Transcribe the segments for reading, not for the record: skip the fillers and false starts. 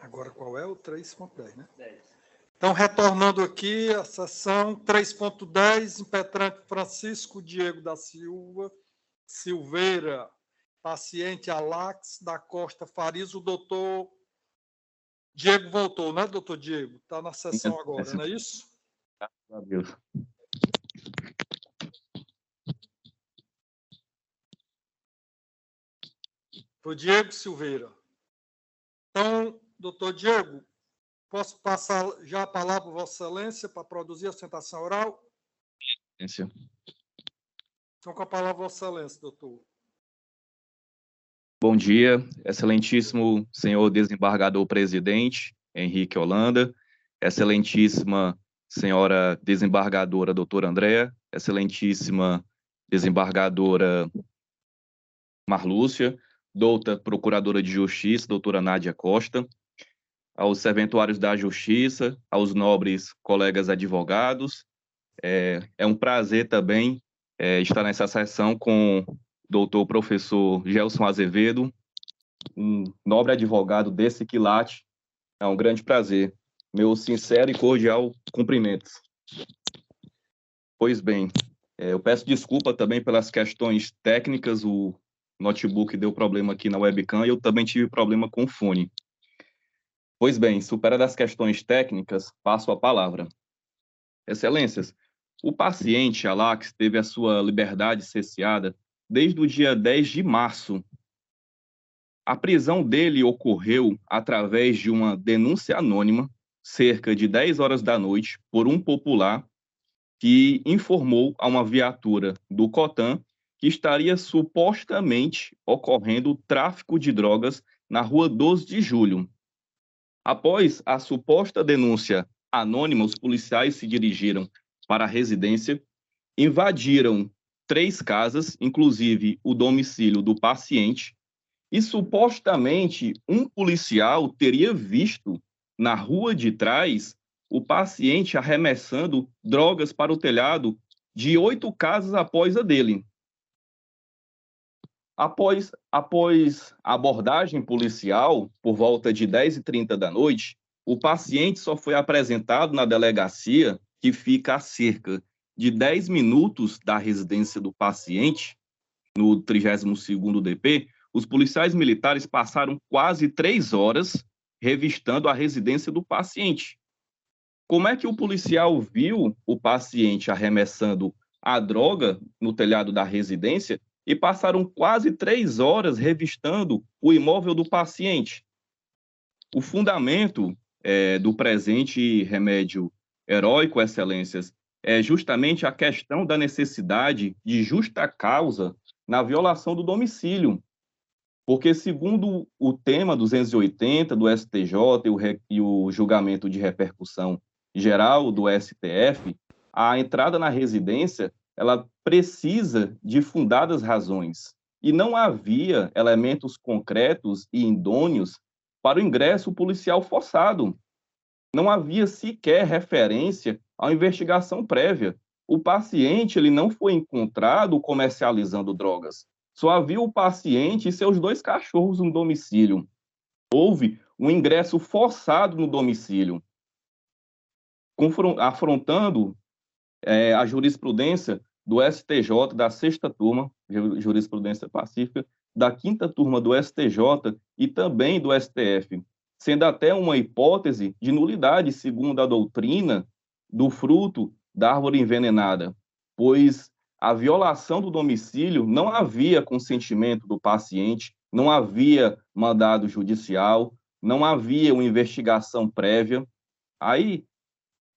Agora, qual é o 3.10, né? 10. Então, retornando aqui, a sessão 3.10, impetrante Francisco Diego da Silva Silveira, paciente Alax da Costa Farias. O doutor Diego voltou, né, doutor Diego? Está na sessão agora, não é isso? Graças a Deus. Foi Diego Silveira. Então, doutor Diego, posso passar já a palavra para Vossa Excelência para produzir a sustentação oral? Excelência. Então, com a palavra, Vossa Excelência, doutor. Bom dia, excelentíssimo senhor desembargador presidente, Henrique Holanda, excelentíssima senhora desembargadora doutora Andréa, excelentíssima desembargadora Marlúcia, doutora procuradora de Justiça, doutora Nádia Costa, aos serventuários da Justiça, aos nobres colegas advogados. É um prazer também estar nessa sessão com o doutor professor Gelson Azevedo, um nobre advogado desse quilate. É um grande prazer. Meu sincero e cordial cumprimentos. Pois bem, eu peço desculpa também pelas questões técnicas, o notebook deu problema aqui na webcam e eu também tive problema com o fone. Pois bem, superadas as questões técnicas, passo a palavra. Excelências, o paciente Alax teve a sua liberdade cerceada desde o dia 10 de março. A prisão dele ocorreu através de uma denúncia anônima, cerca de 10 horas da noite, por um popular que informou a uma viatura do COTAN que estaria supostamente ocorrendo tráfico de drogas na rua 12 de julho. Após a suposta denúncia anônima, os policiais se dirigiram para a residência, invadiram 3 casas, inclusive o domicílio do paciente, e supostamente um policial teria visto na rua de trás o paciente arremessando drogas para o telhado de 8 casas após a dele. Após a abordagem policial, por volta de 10h30 da noite, o paciente só foi apresentado na delegacia, que fica a cerca de 10 minutos da residência do paciente, no 32º DP. Os policiais militares passaram quase 3 horas revistando a residência do paciente. Como é que o policial viu o paciente arremessando a droga no telhado da residência e passaram quase 3 horas revistando o imóvel do paciente? O fundamento do presente remédio heróico, excelências, é justamente a questão da necessidade de justa causa na violação do domicílio. Porque, segundo o tema 280 do STJ e o julgamento de repercussão geral do STF, a entrada na residência ela precisa de fundadas razões. E não havia elementos concretos e idôneos para o ingresso policial forçado. Não havia sequer referência à investigação prévia. O paciente ele não foi encontrado comercializando drogas. Só havia o paciente e seus 2 cachorros no domicílio. Houve um ingresso forçado no domicílio, afrontando a jurisprudência do STJ da 6ª turma, jurisprudência pacífica, da 5ª turma do STJ e também do STF, sendo até uma hipótese de nulidade, segundo a doutrina, do fruto da árvore envenenada, pois a violação do domicílio não havia consentimento do paciente, não havia mandado judicial, não havia uma investigação prévia. Aí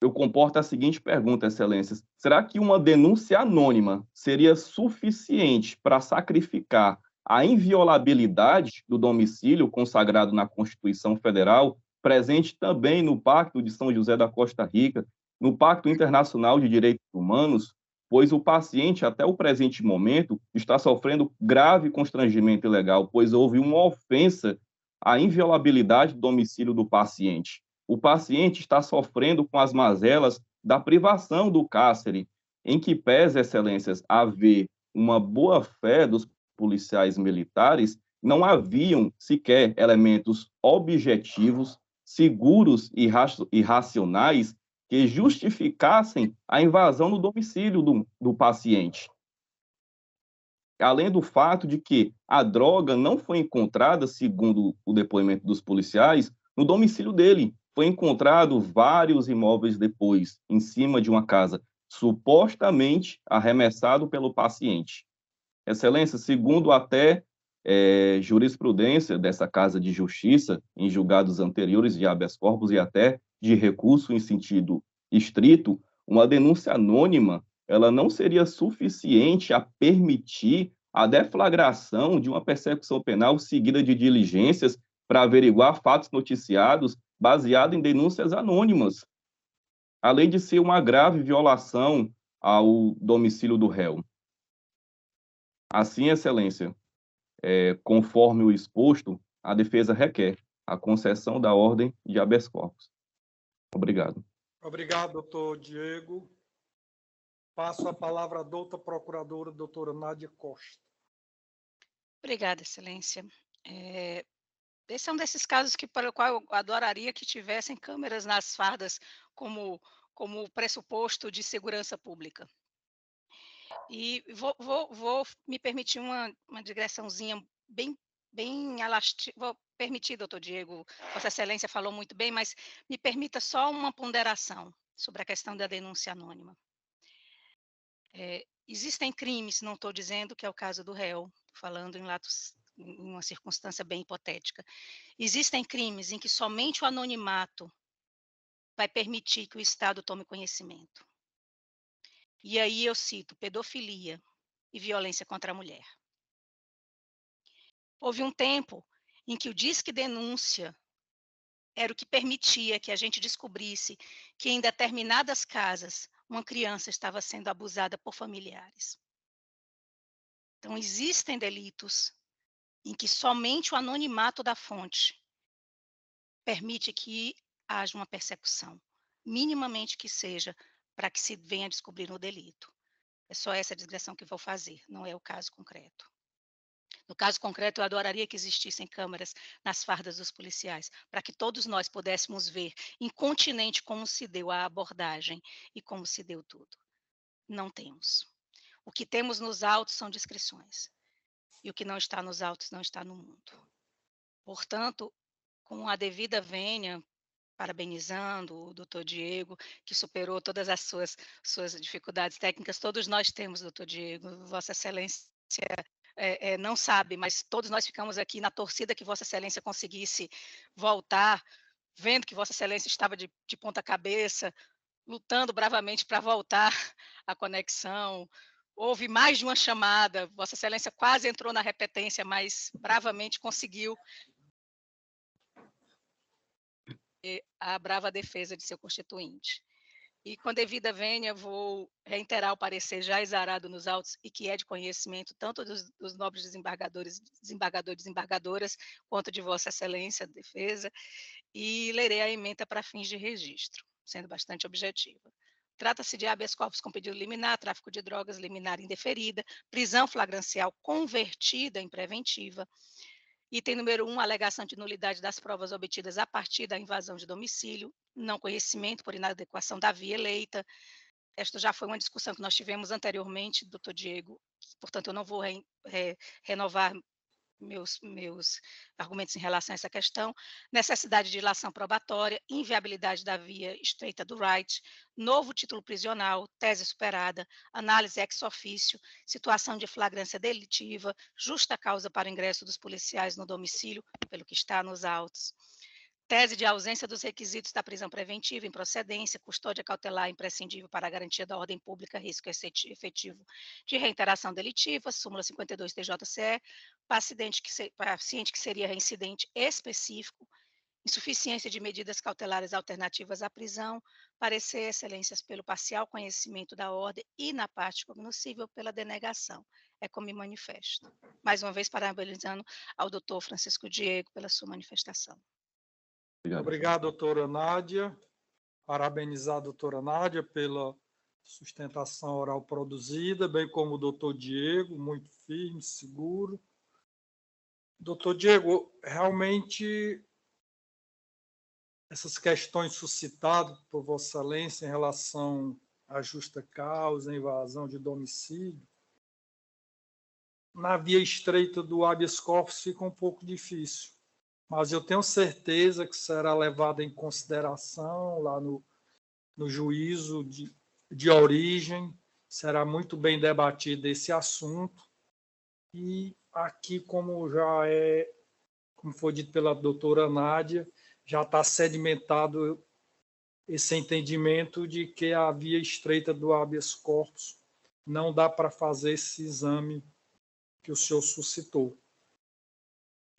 eu comporto a seguinte pergunta, excelências: será que uma denúncia anônima seria suficiente para sacrificar a inviolabilidade do domicílio consagrado na Constituição Federal, presente também no Pacto de São José da Costa Rica, no Pacto Internacional de Direitos Humanos, pois o paciente, até o presente momento, está sofrendo grave constrangimento ilegal, pois houve uma ofensa à inviolabilidade do domicílio do paciente. O paciente está sofrendo com as mazelas da privação do cárcere, em que pese, excelências, haver uma boa-fé dos policiais militares, não haviam sequer elementos objetivos seguros e racionais que justificassem a invasão no domicílio do paciente. Além do fato de que a droga não foi encontrada, segundo o depoimento dos policiais, no domicílio dele. Foi encontrado vários imóveis depois, em cima de uma casa, supostamente arremessado pelo paciente. Excelência, segundo até jurisprudência dessa Casa de Justiça, em julgados anteriores de habeas corpus e até de recurso em sentido estrito, uma denúncia anônima ela não seria suficiente a permitir a deflagração de uma persecução penal seguida de diligências para averiguar fatos noticiados baseado em denúncias anônimas, além de ser uma grave violação ao domicílio do réu. Assim, Excelência, conforme o exposto, a defesa requer a concessão da ordem de habeas corpus. Obrigado. Obrigado, doutor Diego. Passo a palavra à doutora procuradora, doutora Nádia Costa. Obrigada, Excelência. Esse é um desses casos para o qual eu adoraria que tivessem câmeras nas fardas como pressuposto de segurança pública. E vou me permitir uma digressãozinha bem elástica. Vou permitir, doutor Diego, Vossa Excelência falou muito bem, mas me permita só uma ponderação sobre a questão da denúncia anônima. Existem crimes, não estou dizendo que é o caso do réu, falando em uma circunstância bem hipotética. Existem crimes em que somente o anonimato vai permitir que o Estado tome conhecimento. E aí eu cito pedofilia e violência contra a mulher. Houve um tempo em que o Disque Denúncia era o que permitia que a gente descobrisse que em determinadas casas uma criança estava sendo abusada por familiares. Então, existem delitos em que somente o anonimato da fonte permite que haja uma persecução, minimamente que seja, para que se venha descobrir o delito. É só essa digressão que vou fazer, não é o caso concreto. No caso concreto, eu adoraria que existissem câmeras nas fardas dos policiais, para que todos nós pudéssemos ver incontinente como se deu a abordagem e como se deu tudo. Não temos. O que temos nos autos são descrições. E o que não está nos autos não está no mundo. Portanto, com a devida vênia, parabenizando o doutor Diego, que superou todas as suas dificuldades técnicas, todos nós temos, doutor Diego, Vossa Excelência não sabe, mas todos nós ficamos aqui na torcida que Vossa Excelência conseguisse voltar, vendo que Vossa Excelência estava de ponta cabeça, lutando bravamente para voltar à conexão. Houve mais de uma chamada, Vossa Excelência quase entrou na repetência, mas bravamente conseguiu a brava defesa de seu constituinte. E com devida vênia, vou reiterar o parecer já exarado nos autos e que é de conhecimento tanto dos nobres desembargadores e desembargadoras, quanto de Vossa Excelência, defesa, e lerei a ementa para fins de registro, sendo bastante objetiva. Trata-se de habeas corpus com pedido liminar, tráfico de drogas, liminar indeferida, prisão flagrancial convertida em preventiva. Item número 1, alegação de nulidade das provas obtidas a partir da invasão de domicílio, não conhecimento por inadequação da via eleita. Esta já foi uma discussão que nós tivemos anteriormente, doutor Diego, portanto, eu não vou renovar meus argumentos em relação a essa questão. Necessidade de ilação probatória, inviabilidade da via estreita do right, novo título prisional, tese superada, análise ex officio, situação de flagrância delitiva, justa causa para o ingresso dos policiais no domicílio, pelo que está nos autos. Tese de ausência dos requisitos da prisão preventiva, improcedência, custódia cautelar imprescindível para a garantia da ordem pública, risco efetivo de reiteração delitiva, súmula 52 TJCE, paciente que seria reincidente específico, insuficiência de medidas cautelares alternativas à prisão, parecer, excelências, pelo parcial conhecimento da ordem e, na parte cognoscível, pela denegação. É como me manifesto. Mais uma vez, parabenizando ao doutor Francisco Diego pela sua manifestação. Obrigado, doutora Nádia. Parabenizar a doutora Nádia pela sustentação oral produzida, bem como o doutor Diego, muito firme, seguro. Doutor Diego, realmente essas questões suscitadas por Vossa Excelência em relação à justa causa, invasão de domicílio, na via estreita do habeas corpus fica um pouco difícil, mas eu tenho certeza que será levado em consideração lá no juízo de origem, será muito bem debatido esse assunto, e aqui, como foi dito pela doutora Nádia, já está sedimentado esse entendimento de que a via estreita do habeas corpus não dá para fazer esse exame que o senhor suscitou.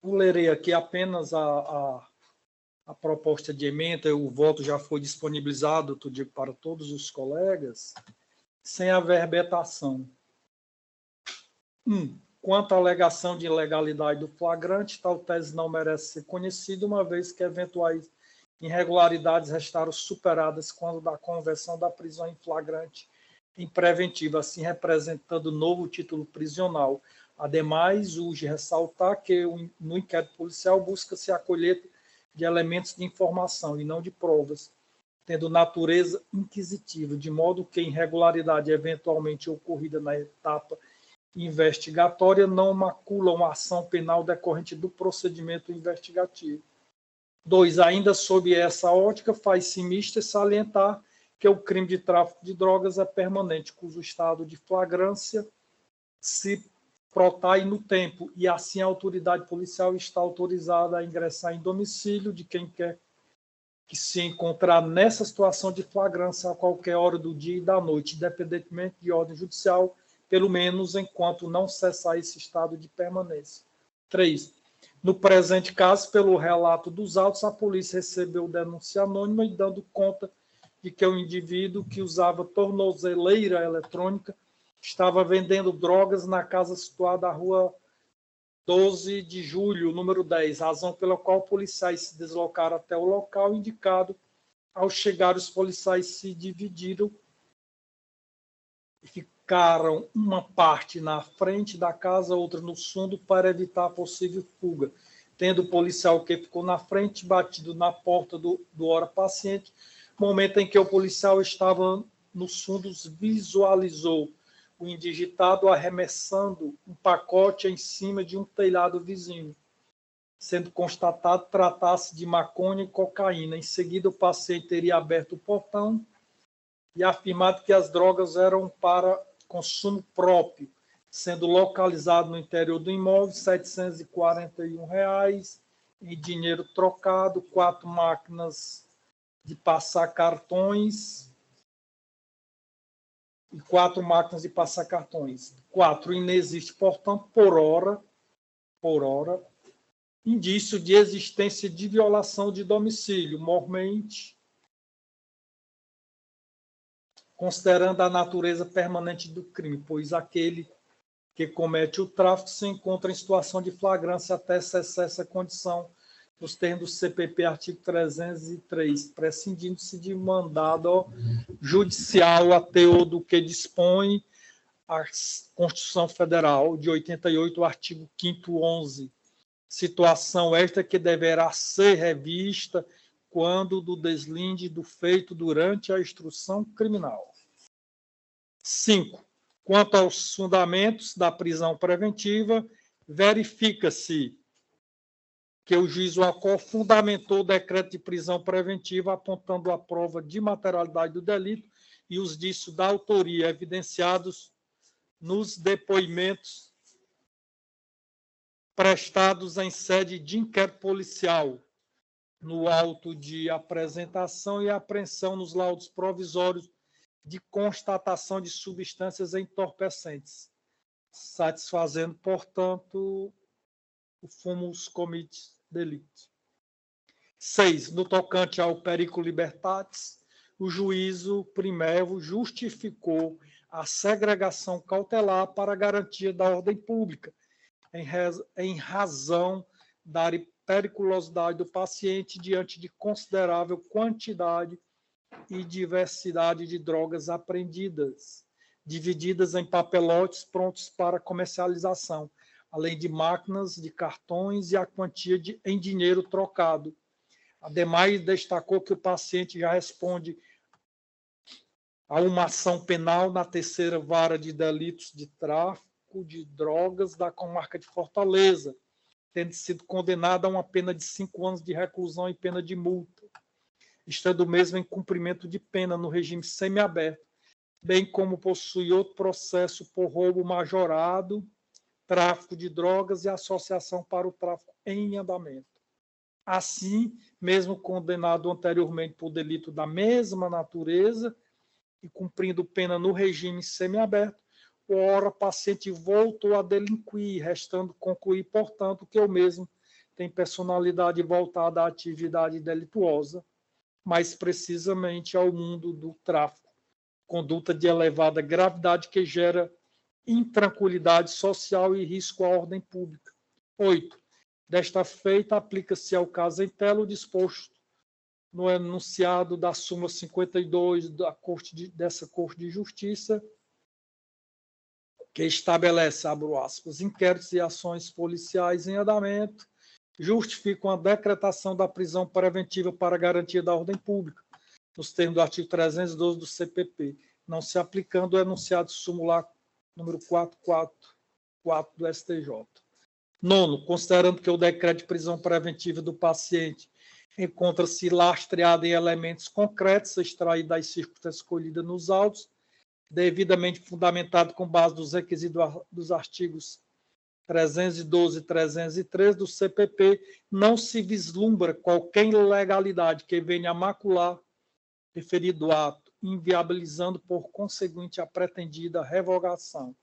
Eu lerei aqui apenas a proposta de emenda, o voto já foi disponibilizado, eu digo, para todos os colegas, sem a verbetação. Quanto à alegação de ilegalidade do flagrante, tal tese não merece ser conhecida, uma vez que eventuais irregularidades restaram superadas quando da conversão da prisão em flagrante em preventiva, assim representando novo título prisional. Ademais, urge ressaltar que no inquérito policial busca-se a colheita de elementos de informação e não de provas, tendo natureza inquisitiva, de modo que irregularidade eventualmente ocorrida na etapa investigatória não maculam a ação penal decorrente do procedimento investigativo. 2. Ainda sob essa ótica, faz-se mister salientar que o crime de tráfico de drogas é permanente, cujo estado de flagrância se protrai no tempo, e assim a autoridade policial está autorizada a ingressar em domicílio de quem quer que se encontrar nessa situação de flagrância a qualquer hora do dia e da noite, independentemente de ordem judicial, pelo menos enquanto não cessar esse estado de permanência. 3. No presente caso, pelo relato dos autos, a polícia recebeu denúncia anônima e dando conta de que o indivíduo que usava tornozeleira eletrônica estava vendendo drogas na casa situada na rua 12 de julho, número 10, razão pela qual policiais se deslocaram até o local indicado. Ao chegar, os policiais se dividiram e ficaram uma parte na frente da casa, outra no fundo, para evitar a possível fuga. Tendo o policial que ficou na frente batido na porta do hora paciente, momento em que o policial estava nos fundos, visualizou o indigitado arremessando um pacote em cima de um telhado vizinho, sendo constatado tratar-se de maconha e cocaína. Em seguida, o paciente teria aberto o portão e afirmado que as drogas eram para consumo próprio, sendo localizado no interior do imóvel R$ 741 em dinheiro trocado, 4 máquinas de passar cartões e 4 máquinas de passar cartões. 4. Inexiste, portanto, por hora, indício de existência de violação de domicílio, mormente, considerando a natureza permanente do crime, pois aquele que comete o tráfico se encontra em situação de flagrância até cessar essa condição, nos termos do CPP, artigo 303, prescindindo-se de mandado judicial a teor do que dispõe a Constituição Federal de 88, artigo 5º 11. Situação esta que deverá ser revista quando do deslinde do feito durante a instrução criminal. 5. Quanto aos fundamentos da prisão preventiva, verifica-se que o juiz Wacol fundamentou o decreto de prisão preventiva apontando a prova de materialidade do delito e os indícios da autoria evidenciados nos depoimentos prestados em sede de inquérito policial, no auto de apresentação e apreensão nos laudos provisórios de constatação de substâncias entorpecentes, satisfazendo, portanto, o fumus comitis delicti. 6. No tocante ao periculo libertatis, o juízo primeiro justificou a segregação cautelar para a garantia da ordem pública, em razão da periculosidade do paciente diante de considerável quantidade e diversidade de drogas apreendidas, divididas em papelotes prontos para comercialização, além de máquinas de cartões e a quantia em dinheiro trocado. Ademais, destacou que o paciente já responde a uma ação penal na terceira vara de delitos de tráfico de drogas da comarca de Fortaleza, tendo sido condenado a uma pena de 5 anos de reclusão e pena de multa, estando mesmo em cumprimento de pena no regime semiaberto, bem como possui outro processo por roubo majorado, tráfico de drogas e associação para o tráfico em andamento. Assim, mesmo condenado anteriormente por delito da mesma natureza e cumprindo pena no regime semiaberto, o ora paciente voltou a delinquir, restando concluir, portanto, que o mesmo tem personalidade voltada à atividade delituosa, mais precisamente ao mundo do tráfico, conduta de elevada gravidade que gera intranquilidade social e risco à ordem pública. 8. Desta feita, aplica-se ao caso em tela o disposto no enunciado da súmula 52 dessa Corte de Justiça, que estabelece, abro aspas, inquéritos e ações policiais em andamento, justificam a decretação da prisão preventiva para garantia da ordem pública, nos termos do artigo 312 do CPP, não se aplicando o enunciado súmula número 444 do STJ. 9. Considerando que o decreto de prisão preventiva do paciente encontra-se lastreado em elementos concretos extraídos das circunstâncias escolhidas nos autos, devidamente fundamentado com base nos requisitos dos artigos 312 e 313 do CPP, não se vislumbra qualquer ilegalidade que venha a macular referido ato, inviabilizando por conseguinte a pretendida revogação.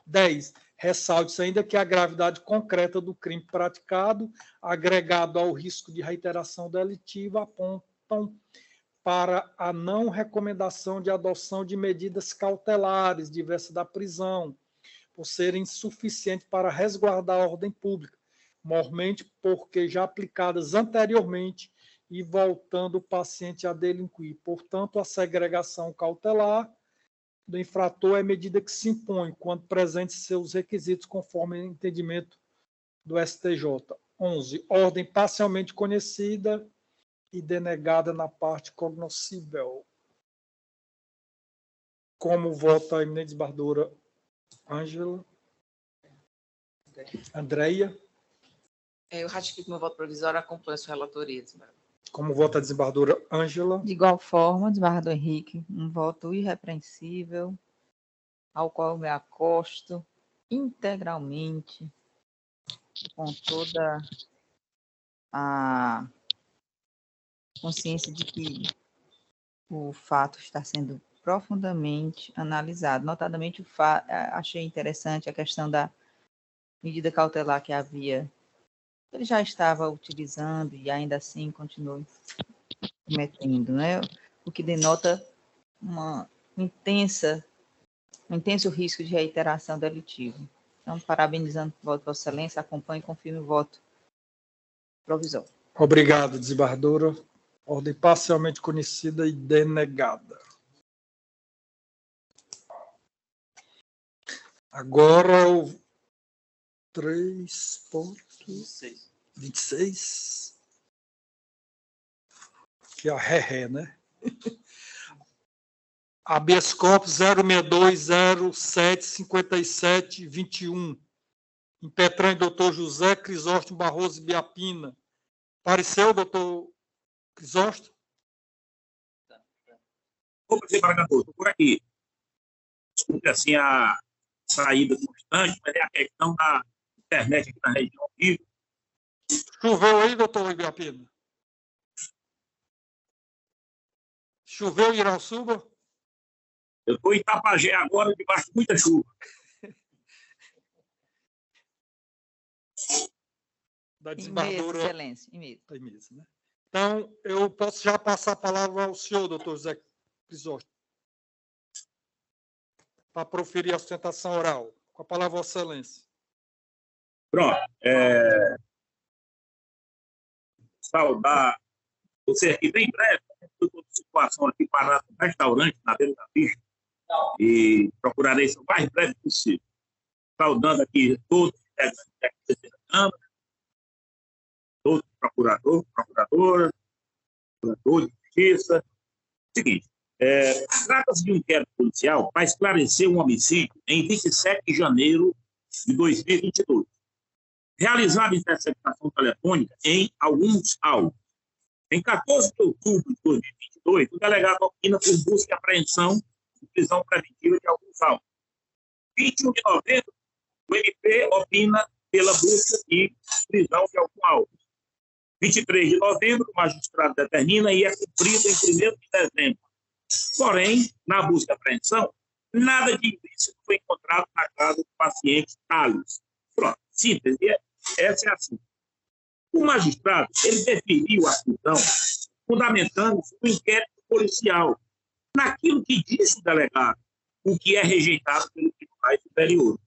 10. Ressalte-se ainda que a gravidade concreta do crime praticado, agregado ao risco de reiteração delitiva, apontam para a não recomendação de adoção de medidas cautelares diversas da prisão, por serem insuficientes para resguardar a ordem pública, mormente porque já aplicadas anteriormente e voltando o paciente a delinquir. Portanto, a segregação cautelar do infrator é medida que se impõe quando presentes seus requisitos conforme o entendimento do STJ. 11. Ordem parcialmente conhecida e denegada na parte cognoscível. Como vota a eminente desembargadora Ângela? Andréia? Eu ratifico meu voto provisório, acompanho a sua relatoria, desembargador. Como vota a desembargadora Ângela? De igual forma, desembargador Henrique, um voto irrepreensível, ao qual eu me acosto integralmente, com toda a consciência de que o fato está sendo profundamente analisado. Notadamente, achei interessante a questão da medida cautelar que havia, ele já estava utilizando e ainda assim continua cometendo, né? O que denota um intenso risco de reiteração delitiva. Então, parabenizando o voto de Vossa Excelência, acompanhe e confirme o voto provisório. Obrigado, desembargadora. Ordem parcialmente conhecida e denegada. Agora o 3.26, que é a ré, né? Habeas corpus 062075721. Impetrante doutor José Crisóstomo Barroso Biapina. Pareceu, doutor Crisóstomo? Opa, desembargador, estou por aqui. Desculpe assim a saída constante, mas é a questão da internet aqui na região aqui. Choveu aí, doutor Ibiapina? Choveu em Irauçuba? Eu estou em Itapajé agora, debaixo de muita chuva. Da desembargadora... Excelência, né? Então, eu posso já passar a palavra ao senhor, doutor José Crisóstomo, para proferir a sustentação oral. Com a palavra, Vossa Excelência. Pronto. Saudar você aqui bem breve. Estou com situação aqui parado no restaurante, na beira da pista, e procurarei ser o mais breve possível. Saudando aqui todos os integrantes da Câmara, todos os procuradores, procuradoras, procurador de justiça. Seguinte, trata-se de um inquérito policial para esclarecer um homicídio em 27 de janeiro de 2022, realizado interceptação telefônica em alguns autos. Em 14 de outubro de 2022, o delegado opina por busca e apreensão de prisão preventiva de alguns autos. 21 de novembro, o MP opina pela busca e prisão de algum auto. 23 de novembro, o magistrado determina e é cumprido em 1º de dezembro. Porém, na busca e apreensão, nada de ilícito foi encontrado na casa do paciente Thales. Pronto, síntese, essa é assim. O magistrado, ele definiu a prisão fundamentando-se no inquérito policial, naquilo que disse o delegado, o que é rejeitado pelo Tribunal Superior.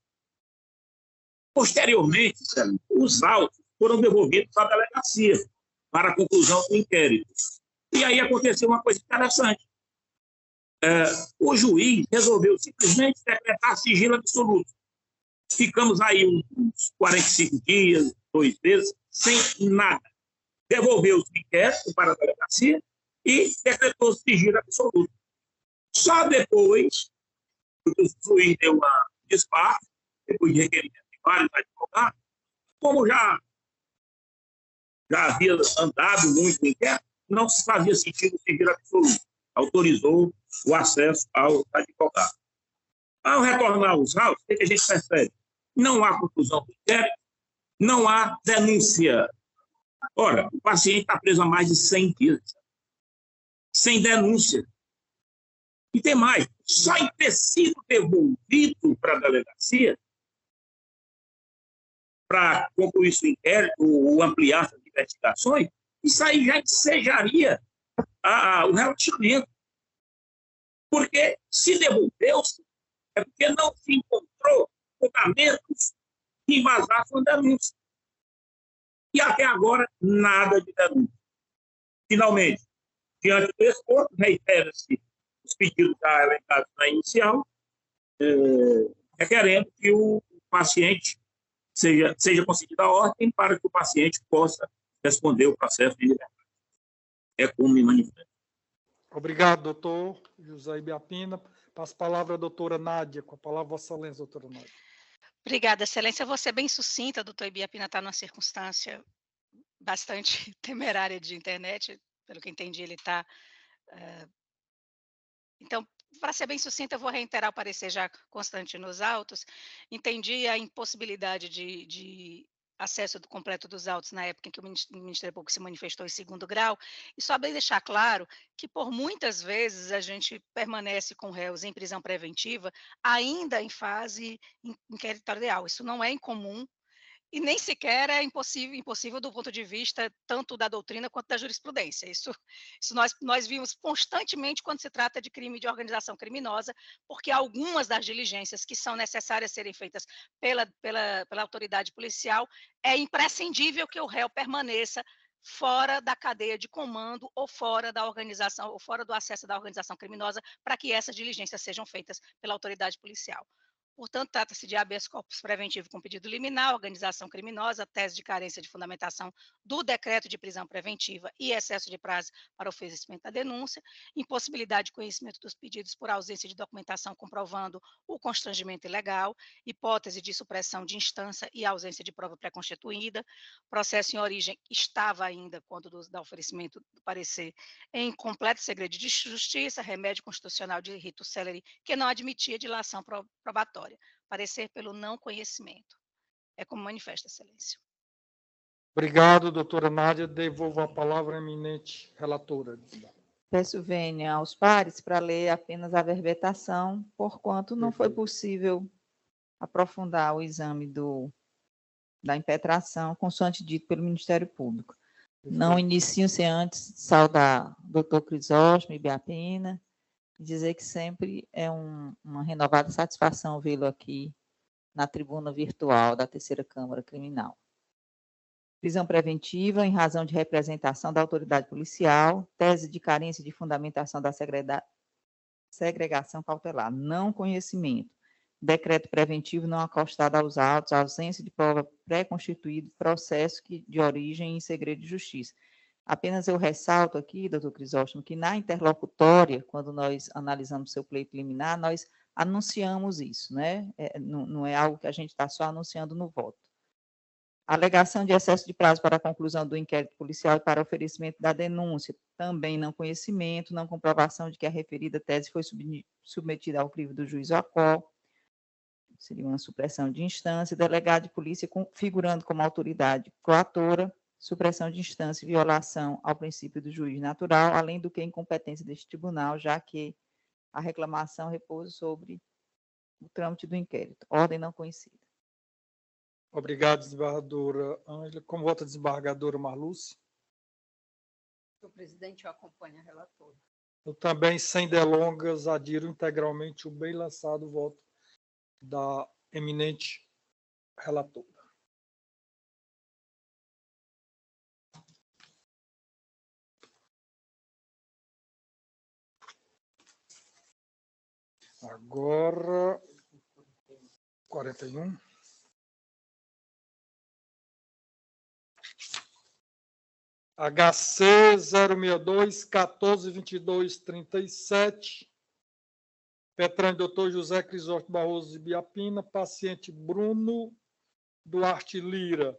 Posteriormente, os autos foram devolvidos à delegacia para a conclusão do inquérito. E aí aconteceu uma coisa interessante. O juiz resolveu simplesmente decretar sigilo absoluto. Ficamos aí uns 45 dias, 2 meses, sem nada. Devolveu-se o inquérito para a delegacia e decretou sigilo absoluto. Só depois, o juiz deu uma disparo, depois de requerimento de vários advogados, como já havia andado muito no inquérito, não se fazia sentido o sigilo absoluto. Autorizou o acesso ao advogado. Ao retornar aos autos, o que a gente percebe? Não há conclusão do inquérito, não há denúncia. Ora, o paciente está preso há mais de 100 dias, sem denúncia. E tem mais, só em ter sido devolvido para a delegacia, para concluir o inquérito ou ampliar as investigações, isso aí já ensejaria o relaxamento. Porque se devolveu-se, é porque não se encontrou fundamentos que embasassem a denúncia. E até agora, nada de denúncia. Finalmente, diante do esforço, reitera-se os pedidos já elencados na inicial, requerendo que o paciente seja concedida a ordem para que o paciente possa responder o processo de liberdade. É como me manifesto. Obrigado, doutor José Ibiapina. Passo a palavra à doutora Nádia. Com a palavra, Vossa Excelência, doutora Nádia. Obrigada, Excelência. Eu vou ser bem sucinta. Doutor Ibiapina está numa circunstância bastante temerária de internet. Pelo que entendi, ele está... Então, para ser bem sucinta, eu vou reiterar o parecer já constante nos autos. Entendi a impossibilidade de acesso completo dos autos na época em que o Ministério Público se manifestou em 2º grau, e só bem deixar claro que, por muitas vezes, a gente permanece com réus em prisão preventiva ainda em fase inquisitorial. Isso não é incomum, e nem sequer é impossível do ponto de vista tanto da doutrina quanto da jurisprudência. Isso nós vimos constantemente quando se trata de crime de organização criminosa, porque algumas das diligências que são necessárias serem feitas pela autoridade policial, é imprescindível que o réu permaneça fora da cadeia de comando ou fora da organização, ou fora do acesso da organização criminosa, para que essas diligências sejam feitas pela autoridade policial. Portanto, trata-se de habeas corpus preventivo com pedido liminar, organização criminosa, tese de carência de fundamentação do decreto de prisão preventiva e excesso de prazo para oferecimento da denúncia, impossibilidade de conhecimento dos pedidos por ausência de documentação comprovando o constrangimento ilegal, hipótese de supressão de instância e ausência de prova pré-constituída, processo em origem estava ainda, quando do oferecimento do parecer, em completo segredo de justiça, remédio constitucional de rito célere que não admitia dilação probatória. Parecer pelo não conhecimento. É como manifesta, Excelência. Obrigado, doutora Nádia. Devolvo a palavra à eminente relatora. Peço vênia aos pares para ler apenas a verbetação, porquanto não foi possível aprofundar o exame da impetração, consoante dito pelo Ministério Público. Não inicio sem antes saudar o doutor Crisóstomo Ibiapina, e dizer que sempre é uma renovada satisfação vê-lo aqui na tribuna virtual da 3ª Câmara Criminal. Prisão preventiva em razão de representação da autoridade policial, tese de carência de fundamentação da segregação cautelar, não conhecimento, decreto preventivo não acostado aos autos, ausência de prova pré-constituída, processo de origem em segredo de justiça. Apenas eu ressalto aqui, doutor Crisóstomo, que na interlocutória, quando nós analisamos seu pleito liminar, nós anunciamos isso, né? Não é algo que a gente está só anunciando no voto. Alegação de excesso de prazo para a conclusão do inquérito policial e para oferecimento da denúncia, também não conhecimento, não comprovação de que a referida tese foi submetida ao crivo do juiz ou qual, seria uma supressão de instância, delegado de polícia figurando como autoridade coatora, supressão de instância e violação ao princípio do juiz natural, além do que incompetência deste tribunal, já que a reclamação repousa sobre o trâmite do inquérito. Ordem não conhecida. Obrigado, desembargadora Ângela. Como vota a desembargadora Marluce? Senhor presidente, eu acompanho a relatora. Eu também, sem delongas, adiro integralmente o bem lançado voto da eminente relatora. Agora, 41. HC 062 1422 37. Petran Dr. José Crisóstomo Barroso de Biapina, paciente Bruno Duarte Lira.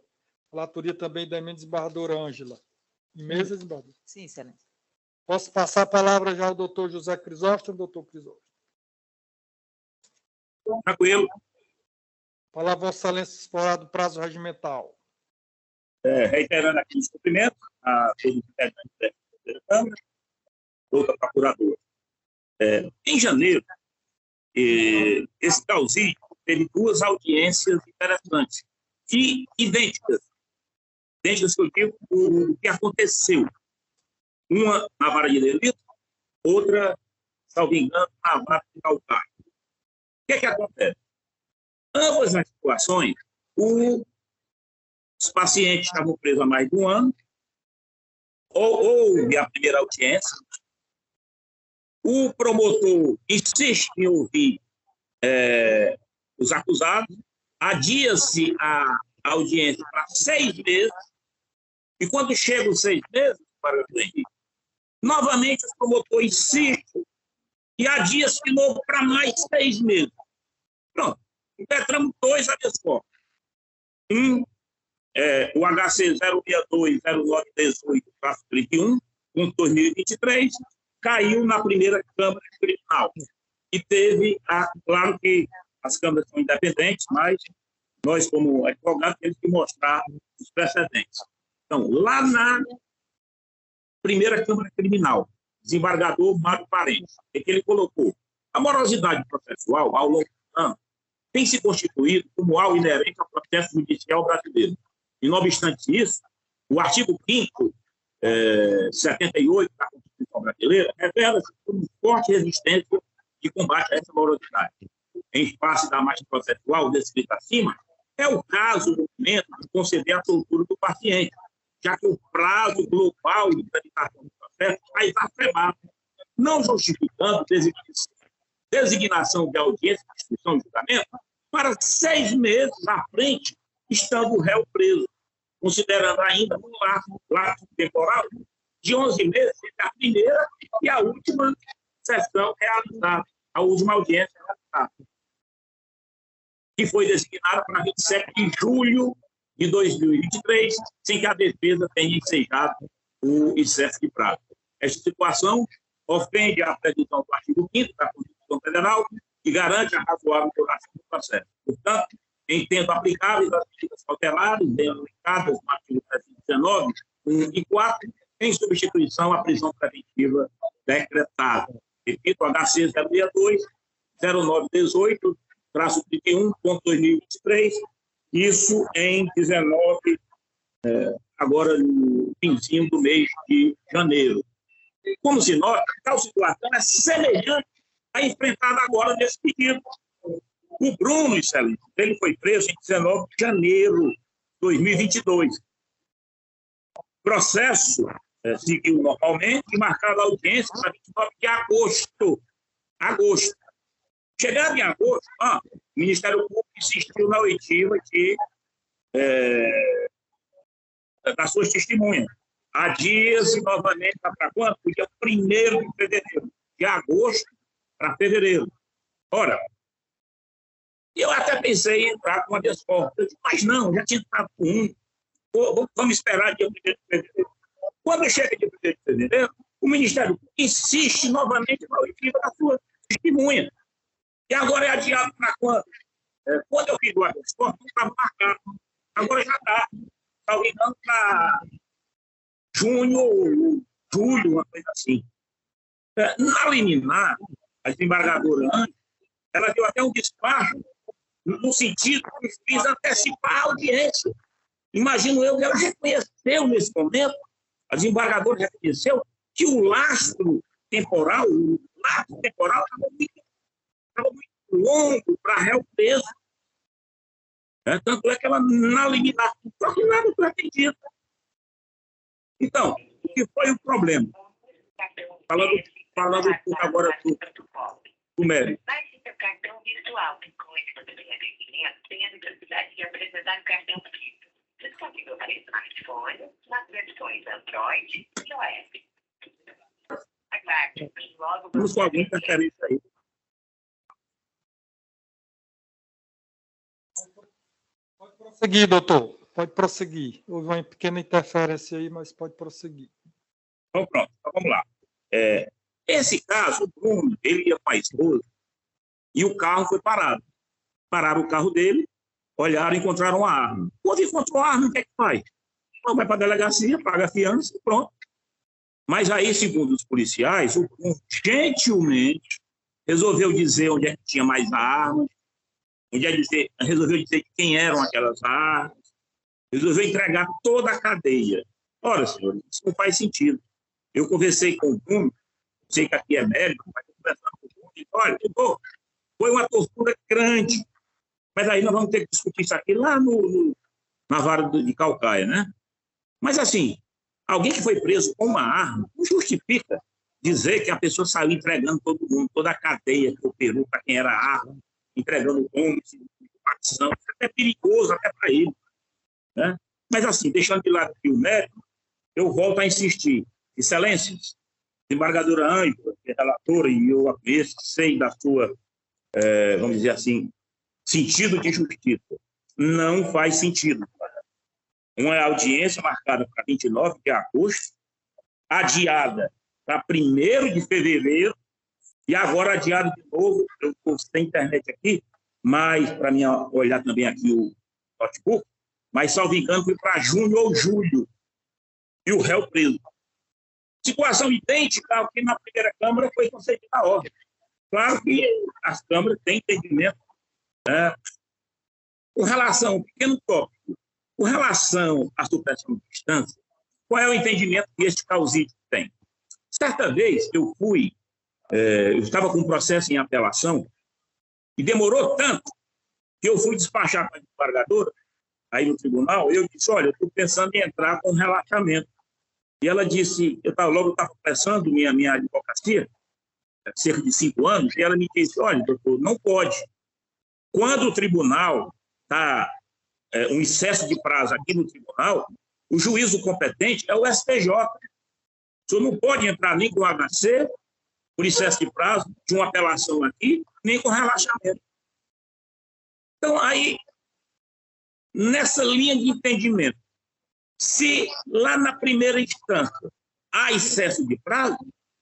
Relatoria também da eminente desembargadora Ângela. Em mesa, desembargador? Sim, excelência. Posso passar a palavra já ao doutor José Crisóstomo, doutor Crisóstomo? Tranquilo. Palavra Vossa Excelência, explorado o prazo regimental. Reiterando aqui os cumprimentos a todos os integrantes da Câmara, toda a procuradora. Em janeiro, esse causídio teve duas audiências interessantes e idênticas que eu digo do que aconteceu. Uma na vara de delito, outra, salvo engano, na vara de Calcaia. O que acontece? Ambas as situações, os pacientes estavam presos há mais de um ano, houve a primeira audiência, o promotor insiste em ouvir os acusados, adia-se a audiência para 6 meses, e quando chegam os 6 meses, novamente o promotor insiste e adia-se de novo para mais 6 meses. Pronto, impetramos 2 habeas corpus. O HC 062-0918-31, 2023, caiu na primeira Câmara Criminal. E teve, claro que as câmaras são independentes, mas nós, como advogados, temos que mostrar os precedentes. Então, lá na primeira Câmara Criminal, desembargador Mário Parente, que ele colocou: a morosidade processual, ao longo do ano, tem se constituído como algo inerente ao processo judicial brasileiro. E, não obstante isso, o artigo 5º, 78 da Constituição brasileira, revela-se como forte resistência de combate a essa morosidade. Em face da margem processual descrita acima, é o caso do momento de conceder a soltura do paciente, já que o prazo global de tramitação do processo está exacerbado, não justificando designação de audiência, instrução e julgamento para 6 meses à frente, estando o réu preso, considerando ainda um lapso temporal de 11 meses entre a primeira e a última sessão realizada, a última audiência realizada, que foi designada para 27 de julho de 2023, sem que a defesa tenha ensejado o excesso de prazo. Esta situação ofende a previsão do artigo 5º da Constituição Federal, que garante a razoável duração do processo. Portanto, entendo aplicáveis as medidas cautelares elencadas no artigo 319, 1 e 4, em substituição à prisão preventiva decretada. Repito, HC 062-0918-31.2023, isso em 19, agora no finzinho do mês de janeiro. Como se nota, tal situação é semelhante à enfrentada agora nesse pedido. O Bruno, excelente, ele foi preso em 19 de janeiro de 2022. O processo seguiu normalmente e marcado a audiência para 29 de agosto. Chegado em agosto, o Ministério Público insistiu na oitiva das suas testemunhas. adia-se novamente para quando? O dia 1º de fevereiro, de agosto para fevereiro. Ora, eu até pensei em entrar com habeas corpus, mas não, já tinha entrado com um. Vamos esperar dia 1º de fevereiro. Quando chega dia 1º de fevereiro, o Ministério Público insiste novamente na oitiva da sua testemunha. E agora é adiado para quando? Quando eu fiz o habeas corpus, não estava marcado. Agora já está. Está ligando para junho ou julho, uma coisa assim. Na liminar, a desembargadora Anne, ela deu até um despacho no sentido que o juiz antecipar a audiência. Imagino eu que ela reconheceu nesse momento, a desembargadora reconheceu que o lastro temporal estava muito longo para réu preso. Tanto é que ela, na liminar, só que nada foi atendido. Então, o que foi o problema? Falando agora do mérito. Baixe seu cartão virtual. Com esse poder de atendimento, tem a necessidade de apresentar o cartão físico. Disponível para smartphone, nas versões Android e iOS. Aguarde. Logo vamos com alguma interferência aí. Pode prosseguir, doutor. Pode prosseguir. Houve uma pequena interferência aí, mas pode prosseguir. Então, pronto. Então, vamos lá. Esse caso, o Bruno, ele ia com a esposa e o carro foi parado. Pararam o carro dele, olharam e encontraram uma arma. Quando encontrou a arma, o que é que faz? Não, vai para a delegacia, paga a fiança e pronto. Mas aí, segundo os policiais, o Bruno gentilmente resolveu dizer onde é que tinha mais armas, resolveu dizer de quem eram aquelas armas, resolveu entregar toda a cadeia. Ora, senhores, isso não faz sentido. Eu conversei com o Bruno, sei que aqui é médico, mas eu conversando com o Bruno, e olha, foi uma tortura grande, mas aí nós vamos ter que discutir isso aqui lá na vara de Calcaia, né? Mas assim, alguém que foi preso com uma arma não justifica dizer que a pessoa saiu entregando todo mundo, toda a cadeia que operou para quem era a arma, entregando homens, facção, isso é perigoso até para ele, né? Mas assim, deixando de lado aqui o mérito, eu volto a insistir. Excelências, desembargadora Anne, que é relatora, e eu sei da sua, vamos dizer assim, sentido de justiça. Não faz sentido. Uma audiência marcada para 29 de agosto, adiada para 1º de fevereiro, e agora adiada de novo, eu estou sem internet aqui, mas para mim olhar também aqui o notebook, mas, salvo engano, foi para junho ou julho, e o réu preso. Situação idêntica ao que na primeira Câmara foi concedida a ordem. Claro que as câmaras têm entendimento. Com relação ao pequeno tópico, com relação à supressão de distância, qual é o entendimento que este causídio tem? Certa vez eu estava com um processo em apelação e demorou tanto que eu fui despachar para a desembargadora, aí no tribunal, eu disse, olha, eu estou pensando em entrar com relaxamento. E ela disse, eu estava prestando minha advocacia, cerca de 5 anos, e ela me disse, olha, doutor, não pode. Quando o tribunal está um excesso de prazo aqui no tribunal, o juízo competente é o STJ. O senhor não pode entrar nem com HC, por excesso de prazo, de uma apelação aqui, nem com relaxamento. Então, aí, nessa linha de entendimento, se lá na primeira instância há excesso de prazo,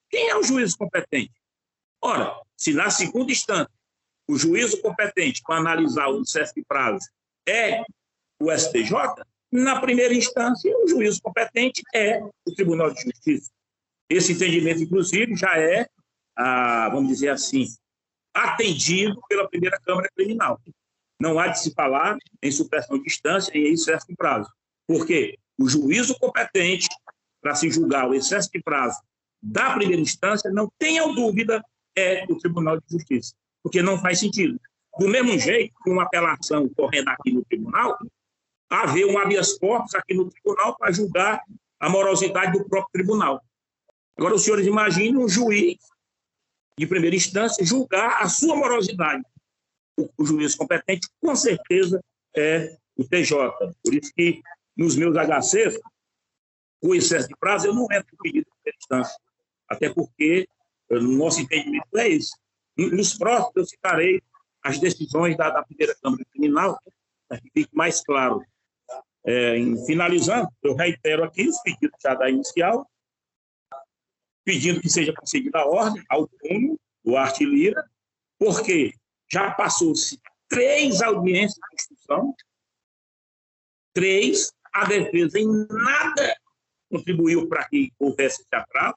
quem é o juízo competente? Ora, se na segunda instância o juízo competente para analisar o excesso de prazo é o STJ, na primeira instância o juízo competente é o Tribunal de Justiça. Esse entendimento, inclusive, já é, vamos dizer assim, atendido pela primeira Câmara Criminal. Não há de se falar em supressão de distância e em excesso de prazo. Por quê? O juízo competente para se julgar o excesso de prazo da primeira instância, não tenha dúvida, é o Tribunal de Justiça, porque não faz sentido. Do mesmo jeito que uma apelação correndo aqui no tribunal, haver um habeas corpus aqui no tribunal para julgar a morosidade do próprio tribunal. Agora, os senhores imaginem um juiz de primeira instância julgar a sua morosidade. O juiz competente, com certeza, é o TJ. Por isso que, nos meus HCs, com excesso de prazo, eu não entro com pedido de primeira instância, até porque no nosso entendimento é esse. Nos próximos, eu citarei as decisões da primeira Câmara Criminal, para que fique mais claro. Finalizando, eu reitero aqui os pedidos já da inicial, pedindo que seja concedida a ordem ao Bruno Duarte Lira, porque já passou-se 3 audiências de instrução, 3, a defesa em nada contribuiu para que houvesse esse atraso,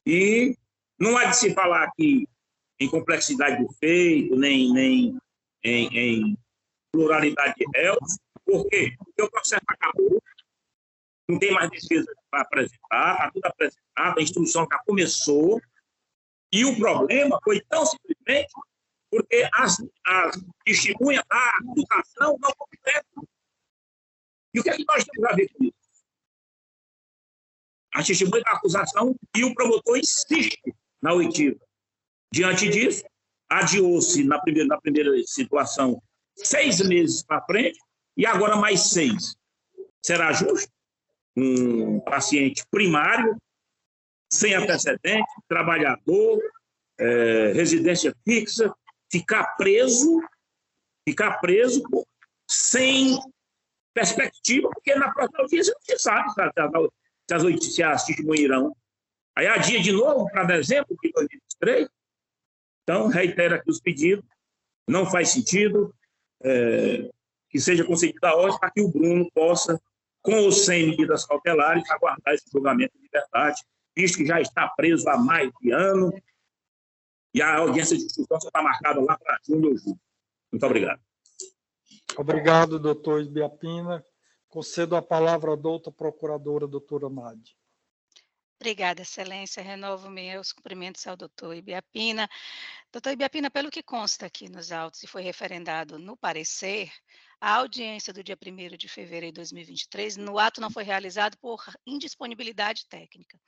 e não há de se falar aqui em complexidade do feito, nem em pluralidade de réus. Por quê? Porque o processo acabou, não tem mais defesa para apresentar, está tudo apresentado, a instrução já começou, e o problema foi tão simplesmente porque as testemunhas da acusação não completam. E o que é que nós temos a ver com isso? A testemunha da acusação e o promotor insiste na oitiva. Diante disso, adiou-se na primeira situação 6 meses para frente e agora mais 6. Será justo? Um paciente primário, sem antecedente, trabalhador, residência fixa, ficar preso sem perspectiva, porque na próxima audiência não se sabe se as testemunhas irão. Aí adia de novo para dezembro de 2023. Então, reitero aqui os pedidos, não faz sentido que seja concedida a ordem para que o Bruno possa, com ou sem medidas cautelares, aguardar esse julgamento de liberdade, visto que já está preso há mais de ano e a audiência de instrução está marcada lá para junho ou julho. Muito obrigado. Obrigado, doutor Ibiapina. Concedo a palavra à doutora procuradora, doutora Nádia. Obrigada, excelência. Renovo meus cumprimentos ao doutor Ibiapina. Doutor Ibiapina, pelo que consta aqui nos autos e foi referendado no parecer, a audiência do dia 1º de fevereiro de 2023, no ato não foi realizado por indisponibilidade técnica.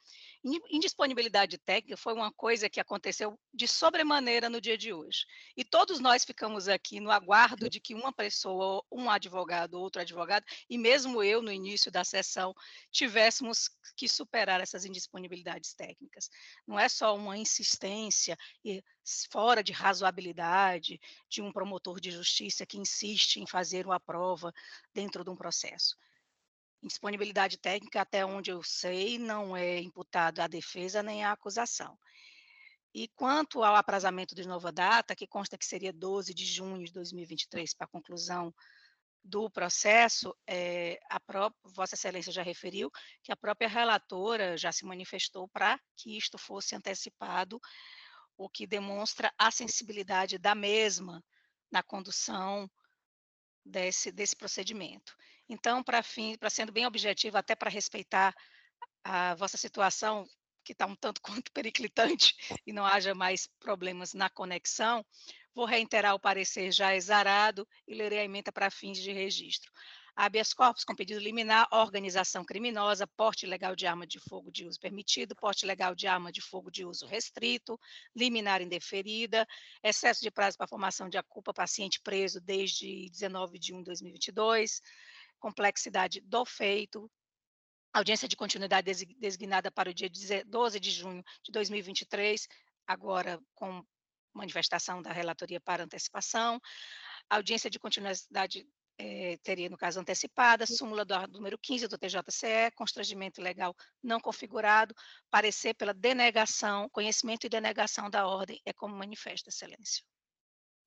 Indisponibilidade técnica foi uma coisa que aconteceu de sobremaneira no dia de hoje. E todos nós ficamos aqui no aguardo de que uma pessoa, um advogado, outro advogado, e mesmo eu, no início da sessão, tivéssemos que superar essas indisponibilidades técnicas. Não é só uma insistência fora de razoabilidade de um promotor de justiça que insiste em fazer uma prova dentro de um processo. Indisponibilidade técnica, até onde eu sei, não é imputado à defesa nem à acusação. E quanto ao aprazamento de nova data, que consta que seria 12 de junho de 2023 para a conclusão do processo, Vossa Excelência já referiu que a própria relatora já se manifestou para que isto fosse antecipado, o que demonstra a sensibilidade da mesma na condução desse procedimento. Então, para sendo bem objetivo, até para respeitar a vossa situação, que está um tanto quanto periclitante, e não haja mais problemas na conexão, vou reiterar o parecer já exarado e lerei a ementa para fins de registro. Habeas corpus com pedido liminar, organização criminosa, porte ilegal de arma de fogo de uso permitido, porte ilegal de arma de fogo de uso restrito, liminar indeferida, excesso de prazo para formação de culpa, paciente preso desde 19 de 1 de 2022, complexidade do feito, audiência de continuidade designada para o dia 12 de junho de 2023, agora com manifestação da relatoria para antecipação, audiência de continuidade teria, no caso, antecipada, súmula do número 15 do TJCE, constrangimento ilegal não configurado, parecer pela denegação, conhecimento e denegação da ordem, é como manifesta, excelência.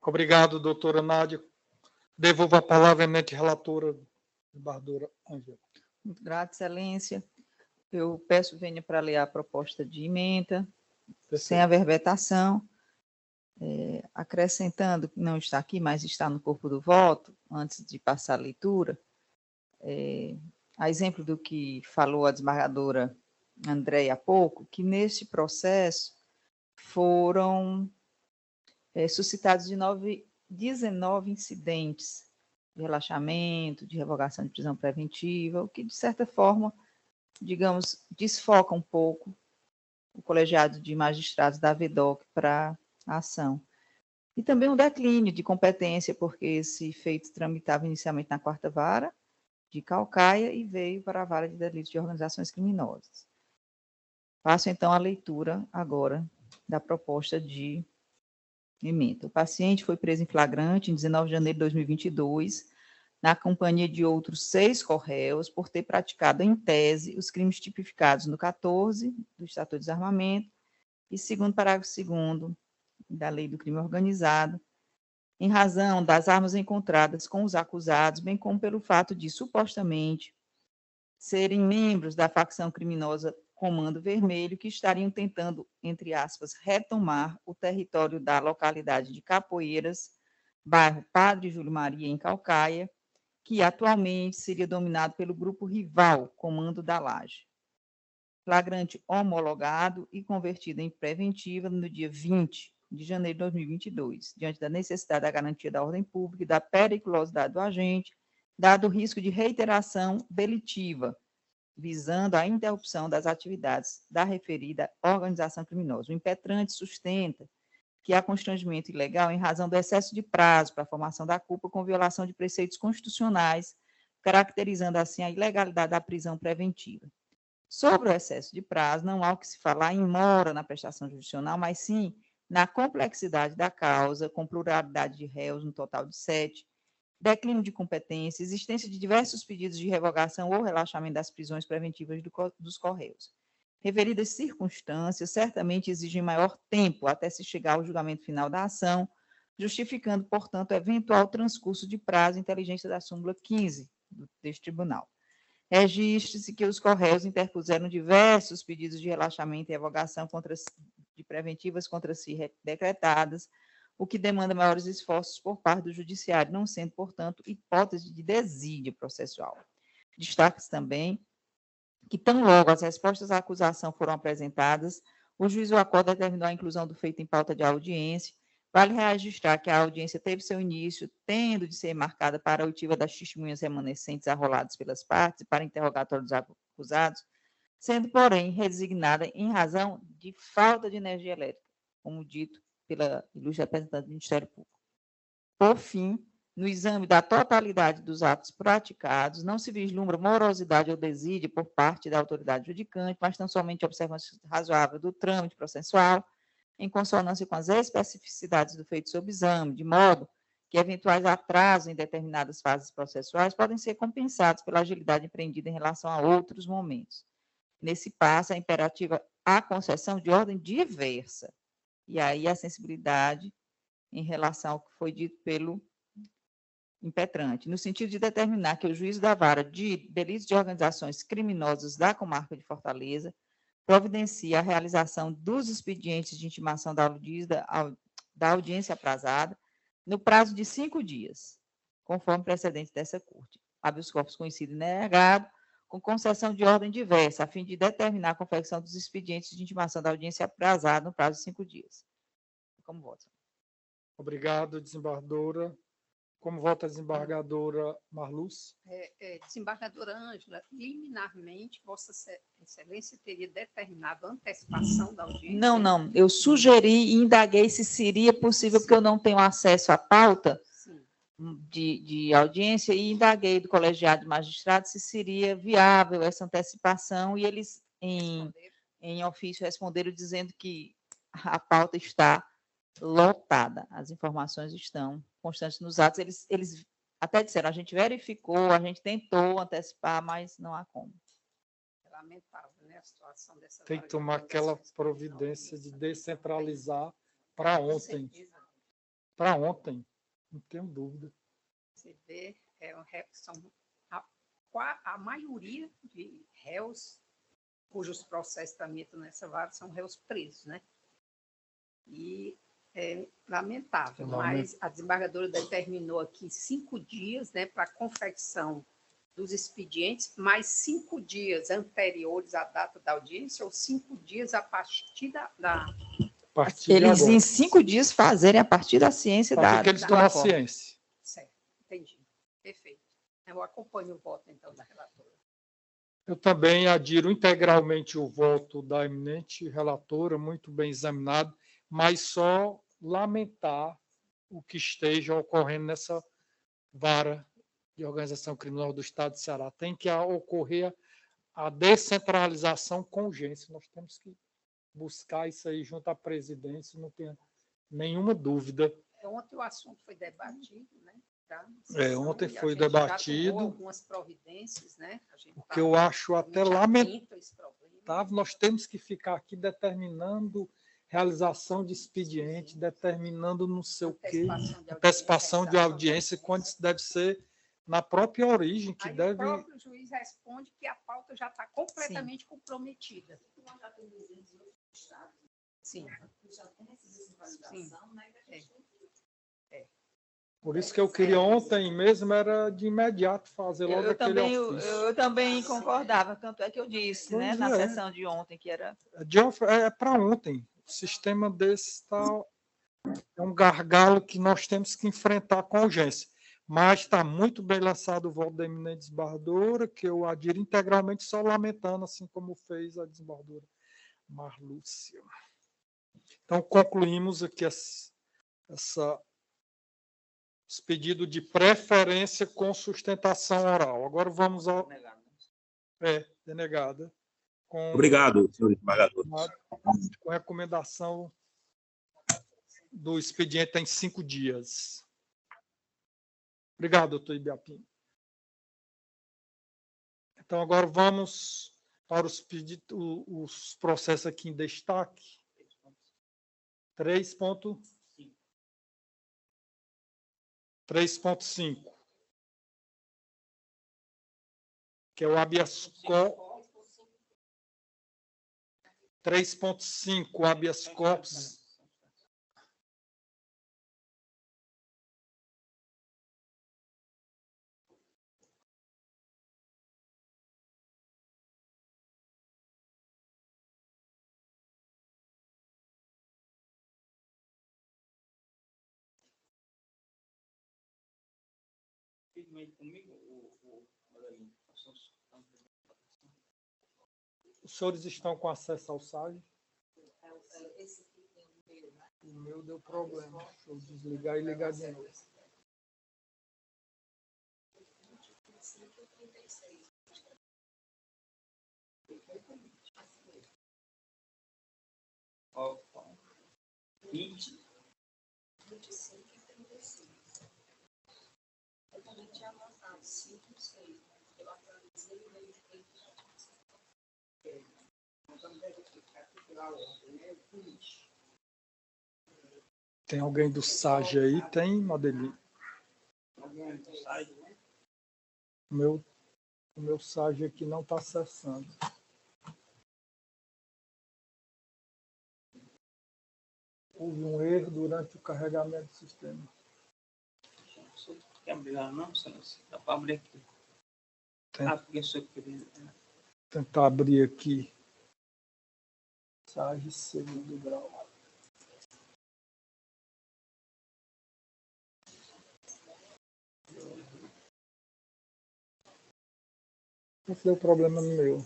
Obrigado, doutora Nádia. Devolvo a palavra à eminente relatora, desembargadora Ângela. Muito grata, excelência. Eu peço venha para ler a proposta de ementa, sem a verbetação, acrescentando, que não está aqui, mas está no corpo do voto, antes de passar a leitura, a exemplo do que falou a desembargadora Andréia há pouco, que neste processo foram suscitados 19 incidentes de relaxamento, de revogação de prisão preventiva, o que, de certa forma, digamos, desfoca um pouco o colegiado de magistrados da VEDOC para a ação. E também um declínio de competência, porque esse feito tramitava inicialmente na 4ª Vara de Calcaia e veio para a Vara de Delitos de Organizações Criminosas. Passo, então, a leitura agora da proposta de emenda. O paciente foi preso em flagrante em 19 de janeiro de 2022, na companhia de outros 6 corréus, por ter praticado, em tese, os crimes tipificados no 14 do Estatuto de Desarmamento e segundo parágrafo 2º da Lei do Crime Organizado, em razão das armas encontradas com os acusados, bem como pelo fato de, supostamente, serem membros da facção criminosa Comando Vermelho, que estariam tentando, entre aspas, retomar o território da localidade de Capoeiras, bairro Padre Júlio Maria, em Calcaia, que atualmente seria dominado pelo grupo rival Comando da Laje. Flagrante homologado e convertido em preventiva no dia 20 de janeiro de 2022, diante da necessidade da garantia da ordem pública e da periculosidade do agente, dado o risco de reiteração delitiva, visando a interrupção das atividades da referida organização criminosa. O impetrante sustenta que há constrangimento ilegal em razão do excesso de prazo para a formação da culpa com violação de preceitos constitucionais, caracterizando assim a ilegalidade da prisão preventiva. Sobre o excesso de prazo, não há o que se falar em mora na prestação judicional, mas sim na complexidade da causa, com pluralidade de réus, no total de 7, declínio de competência, existência de diversos pedidos de revogação ou relaxamento das prisões preventivas dos correios. Referidas circunstâncias certamente exigem maior tempo até se chegar ao julgamento final da ação, justificando, portanto, eventual transcurso de prazo em inteligência da súmula 15 deste tribunal. Registre-se que os correios interpuseram diversos pedidos de relaxamento e revogação de preventivas contra si decretadas, o que demanda maiores esforços por parte do judiciário, não sendo, portanto, hipótese de desídia processual. Destaca-se também que, tão logo as respostas à acusação foram apresentadas, o juiz do acordo determinou a inclusão do feito em pauta de audiência. Vale registrar que a audiência teve seu início, tendo de ser marcada para a oitiva das testemunhas remanescentes arroladas pelas partes e para interrogatório dos acusados, sendo, porém, redesignada em razão de falta de energia elétrica, como dito pela ilustre representante do Ministério Público. Por fim, no exame da totalidade dos atos praticados, não se vislumbra morosidade ou desídia por parte da autoridade judicante, mas tão somente observância razoável do trâmite processual, em consonância com as especificidades do feito sob exame, de modo que eventuais atrasos em determinadas fases processuais podem ser compensados pela agilidade empreendida em relação a outros momentos. Nesse passo, é imperativa a concessão de ordem diversa, e aí a sensibilidade em relação ao que foi dito pelo impetrante, no sentido de determinar que o juízo da vara de delitos de organizações criminosas da comarca de Fortaleza providencia a realização dos expedientes de intimação da audiência aprazada no prazo de 5 dias, conforme precedente dessa corte. Habeas corpus conhecido e negado, com concessão de ordem diversa, a fim de determinar a confecção dos expedientes de intimação da audiência aprazada no prazo de 5 dias. Como vota? Obrigado, desembargadora. Como vota a desembargadora Marluz? Desembargadora Ângela, liminarmente, Vossa Excelência teria determinado a antecipação da audiência? Não. Eu sugeri e indaguei se seria possível, porque eu não tenho acesso à pauta de audiência, e indaguei do colegiado de magistrados se seria viável essa antecipação, e eles, em ofício, responderam dizendo que a pauta está lotada, as informações estão constantes nos atos. Eles até disseram, a gente verificou, a gente tentou antecipar, mas não há como. É lamentável, né, a situação dessa... Tem que tomar aquela providência de descentralizar para ontem. Para ontem, não tenho dúvida. Você vê, são a maioria de réus cujos processos tramitam nessa vara são réus presos, né? E é lamentável, mas a desembargadora determinou aqui 5 dias, né, para a confecção dos expedientes, mais 5 dias anteriores à data da audiência, ou 5 dias a partir da eles, em 5 dias, fazerem a partir da ciência da... que eles tomam a ciência. Certo, entendi. Perfeito. Eu acompanho o voto, então, da relatora. Eu também adiro integralmente o voto da eminente relatora, muito bem examinado, mas só lamentar o que esteja ocorrendo nessa vara de organização criminal do Estado de Ceará. Tem que ocorrer a descentralização com urgência. Nós temos que buscar isso aí junto à presidência, não tem nenhuma dúvida. Ontem o assunto foi debatido, né? Ontem foi debatido. Já tomou algumas providências, né? Porque eu acho até lamentável. Nós temos que ficar aqui determinando realização de expediente, determinando não sei o quê, antecipação de audiência, quando isso deve ser na própria origem, que aí deve... o próprio juiz responde que a pauta já está completamente comprometida. Sim. Por isso que eu queria ontem mesmo, era de imediato fazer logo aquele ofício. Eu também concordava, tanto é que eu disse, né, na sessão de ontem, que era... É para ontem. O sistema desse é um gargalo que nós temos que enfrentar com urgência. Mas está muito bem lançado o voto da eminente desembargadora, que eu adiro integralmente, só lamentando, assim como fez a desembargadora Marlúcia. Então, concluímos aqui esse pedido de preferência com sustentação oral. Agora vamos ao... denegada. Obrigado, senhor desembargador. Com recomendação do expediente em 5 dias. Obrigado, doutor Ibiapim. Então, agora vamos para os processos aqui em destaque. 3.5, que é o habeas corpus. 3.5, habeas corpus. Os senhores estão com acesso ao site? O meu deu problema. Deixa eu desligar e ligar de novo. Tem alguém do SAG aí? Tem, Madeli? O meu SAG aqui não está acessando. Houve um erro durante o carregamento do sistema. Quer abrir lá, não? Dá para abrir aqui. Porque eu queria... Tentar abrir aqui. SAG segundo grau. Não foi o problema meu.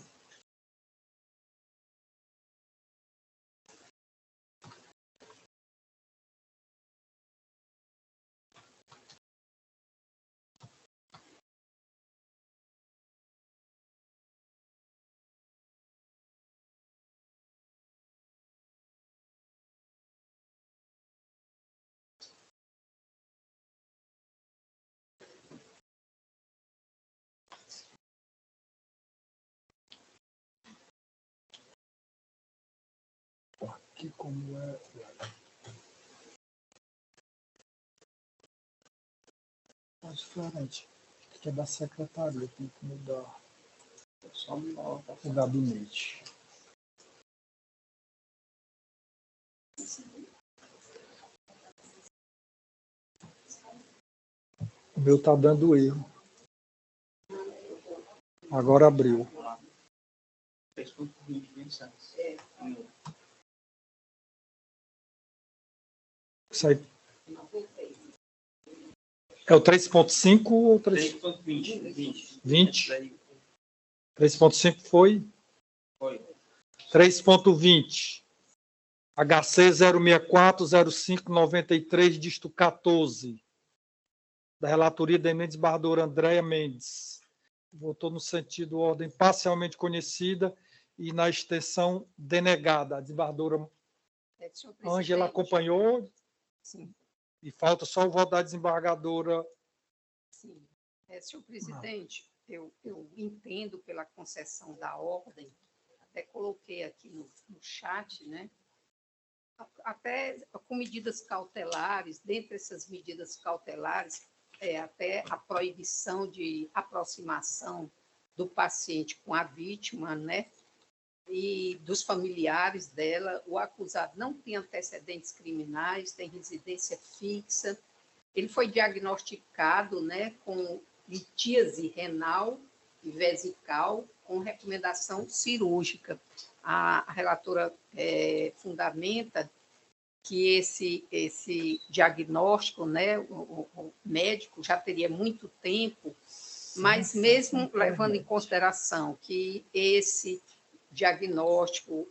Aqui como é diferente. Aqui é da secretaria, tem que mudar o gabinete. O meu está dando erro. Agora abriu. Isso aí. É o 3.5 ou 3.20? 3.5 foi? Foi. 3.20. HC 0640593, dígito 14. da relatoria da eminente desembargadora Andréia Mendes. Votou no sentido ordem parcialmente conhecida e na extensão denegada. A desembargadora Ângela acompanhou? Sim. E falta só o voto da desembargadora. Sim. Senhor presidente, eu entendo pela concessão da ordem, até coloquei aqui no chat, né? Até com medidas cautelares, dentre essas medidas cautelares, até a proibição de aproximação do paciente com a vítima, né? E dos familiares dela. O acusado não tem antecedentes criminais, tem residência fixa. Ele foi diagnosticado, né, com litíase renal e vesical, com recomendação cirúrgica. A relatora fundamenta que esse diagnóstico, né, o médico já teria muito tempo, mas mesmo levando em consideração que esse diagnóstico,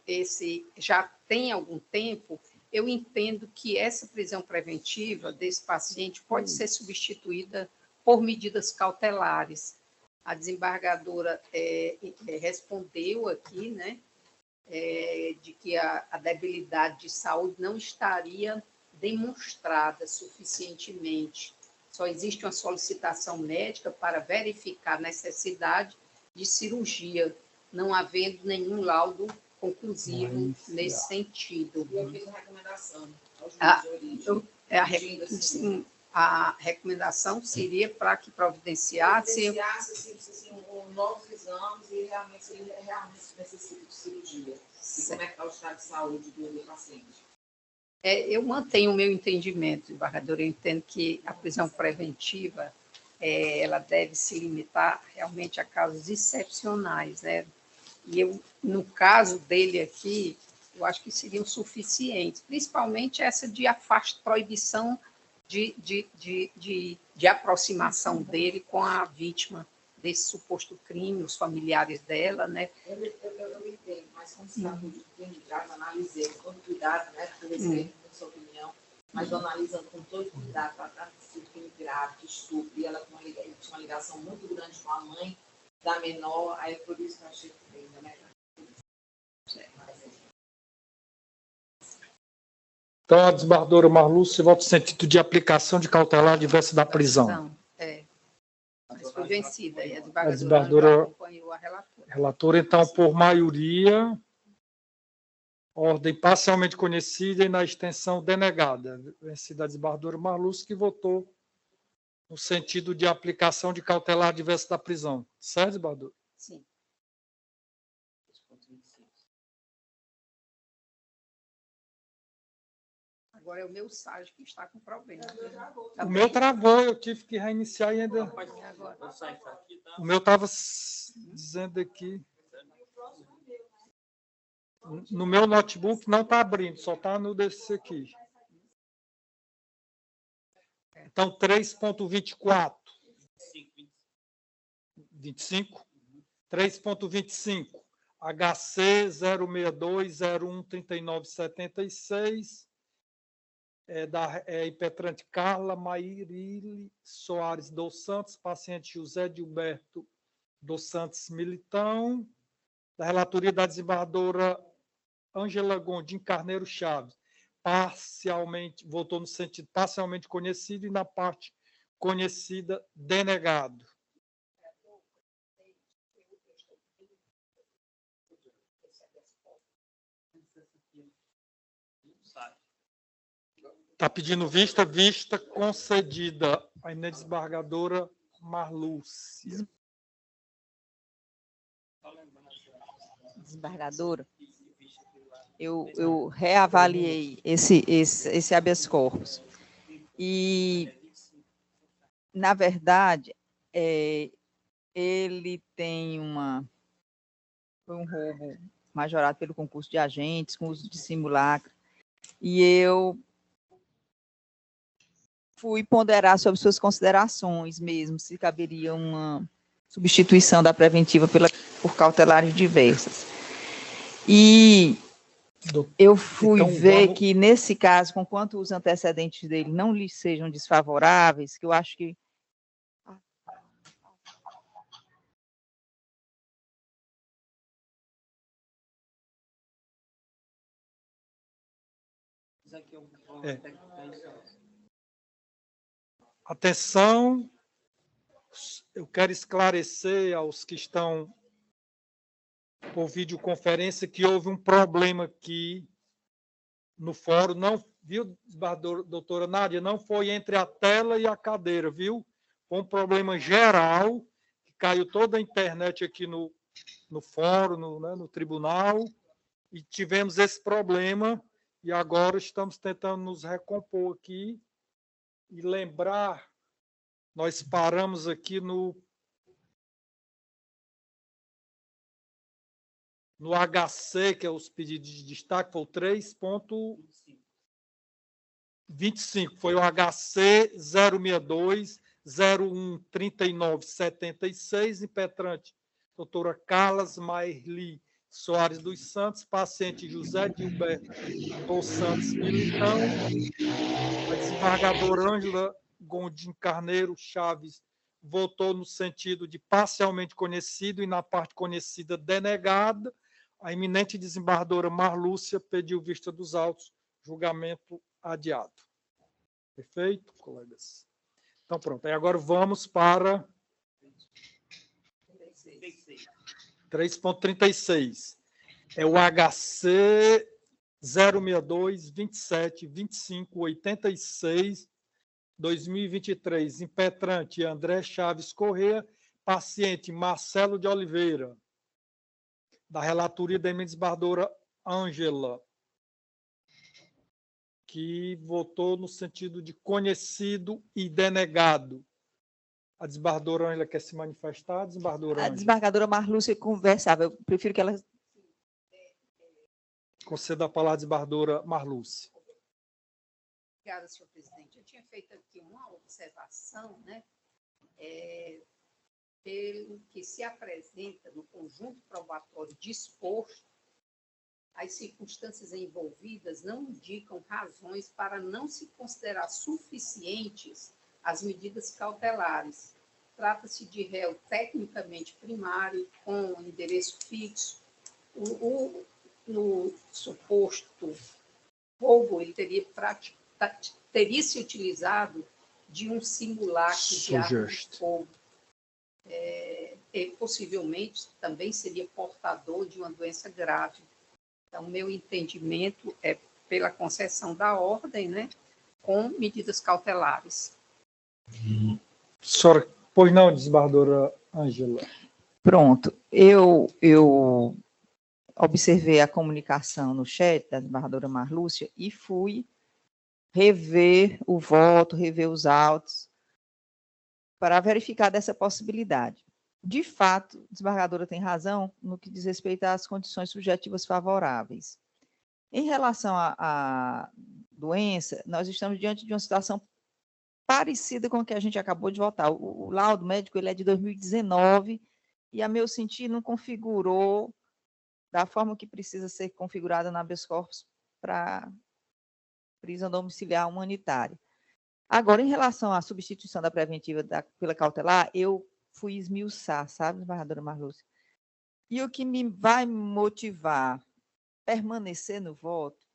já tem algum tempo, eu entendo que essa prisão preventiva desse paciente pode ser substituída por medidas cautelares. A desembargadora respondeu aqui, né, de que a debilidade de saúde não estaria demonstrada suficientemente. Só existe uma solicitação médica para verificar a necessidade de cirurgia, não havendo nenhum laudo conclusivo nesse sentido. E eu fiz uma recomendação ao juiz de origem. A recomendação seria para que providenciasse novos exames e realmente necessita de cirurgia. E como é que está o estado de saúde do paciente? Eu mantenho o meu entendimento, desembargador. Eu entendo que a prisão preventiva ela deve se limitar realmente a casos excepcionais, né? E no caso dele aqui, eu acho que seriam suficientes, principalmente essa de proibição de aproximação dele com a vítima desse suposto crime, os familiares dela, né? Eu entendo, mas como se está tudo bem grave, analisei com todo cuidado, né? Por respeito da sua opinião, mas analisando com todo cuidado para tratar de crime grave, de estupro, e ela tinha uma ligação muito grande com a mãe da menor, aí por isso que eu achei que ainda melhor. Então, a desembargadora Marlúcia vota no sentido de aplicação de cautelar diversa da prisão. Mas foi vencida, e a desembargadora acompanhou a relatora. Relatora, então, por maioria, ordem parcialmente conhecida e na extensão denegada. Vencida a desembargadora Marlúcia, que votou no sentido de aplicação de cautelar diversa da prisão. Certo, desembargador? Sim. Agora é o meu SAG que está com problema. O meu travou, eu tive que reiniciar e ainda... O meu estava dizendo aqui... No meu notebook não está abrindo, só está no desse aqui. Então, 3.24. 25. 3.25. HC 062013976. Da impetrante Carla Mairile Soares dos Santos, paciente José Gilberto dos Santos Militão, da relatoria da desembargadora Ângela Gondim Carneiro Chaves, votou no sentido parcialmente conhecido e na parte conhecida denegado. Está pedindo vista concedida a desembargadora Marlúcia. Desembargadora, eu reavaliei esse habeas corpus. E, na verdade, ele tem foi um roubo majorado pelo concurso de agentes, com uso de simulacro, e eu fui ponderar sobre suas considerações mesmo, se caberia uma substituição da preventiva por cautelares diversas. E eu fui ver que, nesse caso, conquanto os antecedentes dele não lhe sejam desfavoráveis, que eu acho que Isso aqui é o É. técnico da instância. Atenção, eu quero esclarecer aos que estão por videoconferência que houve um problema aqui no fórum, não, viu, doutora Nádia? Não foi entre a tela e a cadeira, viu? Foi um problema geral, que caiu toda a internet aqui no fórum, no tribunal, e tivemos esse problema, e agora estamos tentando nos recompor aqui e lembrar, nós paramos aqui no HC, que é os pedidos de destaque, foi o 3.25, foi o HC 062 013976, impetrante doutora Carlas Maerli Soares dos Santos, paciente José Gilberto dos Santos Militão, a desembargadora Ângela Gondim Carneiro Chaves votou no sentido de parcialmente conhecido e na parte conhecida denegada. A eminente desembargadora Marlúcia pediu vista dos autos, julgamento adiado. Perfeito, colegas? Então, pronto. Aí agora vamos para 3.36. É o HC 062 27 25 86 2023. Impetrante André Chaves Corrêa, paciente Marcelo de Oliveira, da relatoria da desembargadora Ângela, que votou no sentido de conhecido e denegado. A desembargadora Ângela quer se manifestar? Desembargadora A desembargadora Marlúcia conversava. Eu prefiro que ela... Conceda a palavra à desembargadora Marlúcia. Obrigada, senhor presidente. Eu tinha feito aqui uma observação, né, pelo que se apresenta no conjunto probatório disposto, as circunstâncias envolvidas não indicam razões para não se considerar suficientes as medidas cautelares. Trata-se de réu tecnicamente primário, com endereço fixo. No suposto roubo, ele teria se utilizado de um simulacro de arma de fogo. Ele possivelmente também seria portador de uma doença grave. Então, meu entendimento é pela concessão da ordem, né, com medidas cautelares. Senhora, pois não, desembargadora Ângela. Pronto. Eu observei a comunicação no chat da desembargadora Marlúcia e fui rever o voto, rever os autos, para verificar dessa possibilidade. De fato, a desembargadora tem razão no que diz respeito às condições subjetivas favoráveis. Em relação à doença, nós estamos diante de uma situação parecida com o que a gente acabou de votar. O laudo médico ele é de 2019 e, a meu sentir, não configurou da forma que precisa ser configurada na habeas corpus para prisão domiciliar humanitária. Agora, em relação à substituição da preventiva pela cautelar, eu fui esmiuçar, sabe, desembargadora Marlúcia? E o que vai me motivar a permanecer no voto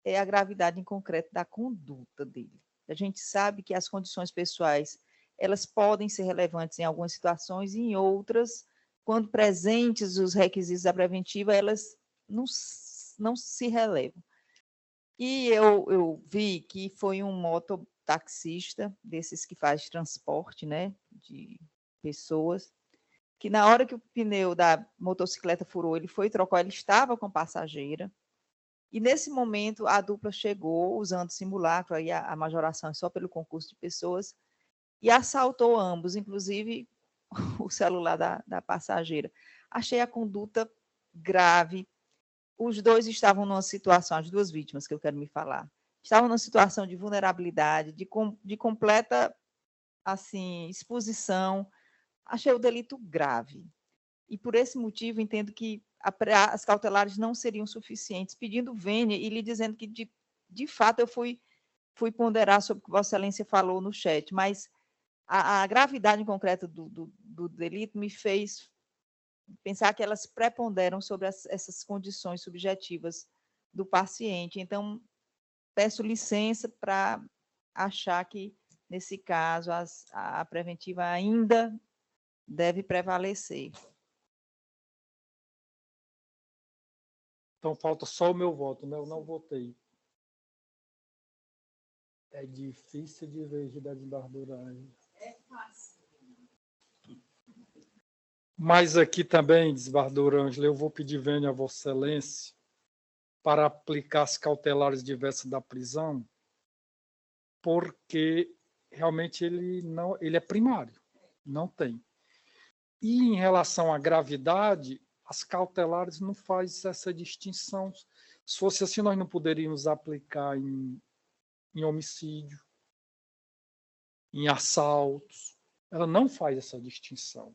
é a gravidade em concreto da conduta dele. A gente sabe que as condições pessoais, elas podem ser relevantes em algumas situações e em outras, quando presentes os requisitos da preventiva, elas não se relevam. E eu vi que foi um mototaxista, desses que faz transporte, né, de pessoas, que na hora que o pneu da motocicleta furou, ele foi trocar, ele estava com passageira, e nesse momento a dupla chegou usando simulacro, aí a majoração é só pelo concurso de pessoas, e assaltou ambos, inclusive o celular da passageira. Achei a conduta grave. Os dois estavam numa situação, as duas vítimas que eu quero me falar, estavam numa situação de vulnerabilidade, de completa assim, exposição. Achei o delito grave. E, por esse motivo, entendo que as cautelares não seriam suficientes, pedindo vênia e lhe dizendo que, de fato, eu fui ponderar sobre o que Vossa Excelência falou no chat, mas a gravidade concreta do delito me fez pensar que elas preponderam sobre essas condições subjetivas do paciente. Então, peço licença para achar que, nesse caso, a preventiva ainda deve prevalecer. Então, falta só o meu voto, né? Eu não votei. É difícil de ver da desembargadora Ângela. É fácil. Mas aqui também, desembargadora Ângela, eu vou pedir vênia a Vossa Excelência para aplicar as cautelares diversas da prisão, porque realmente ele é primário, não tem. E em relação à gravidade, as cautelares não faz essa distinção. Se fosse assim, nós não poderíamos aplicar em homicídio, em assaltos. Ela não faz essa distinção.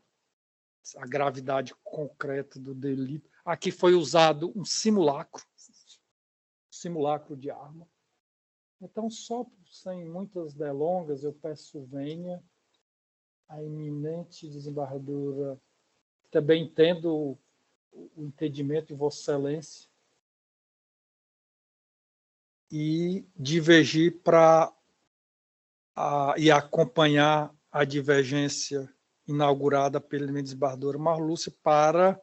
A gravidade concreta do delito. Aqui foi usado um simulacro de arma. Então, só sem muitas delongas, eu peço vênia a eminente desembargadora, também entendo o entendimento de Vossa Excelência, e divergir para e acompanhar a divergência inaugurada pela eminente desembargadora Marlúcia para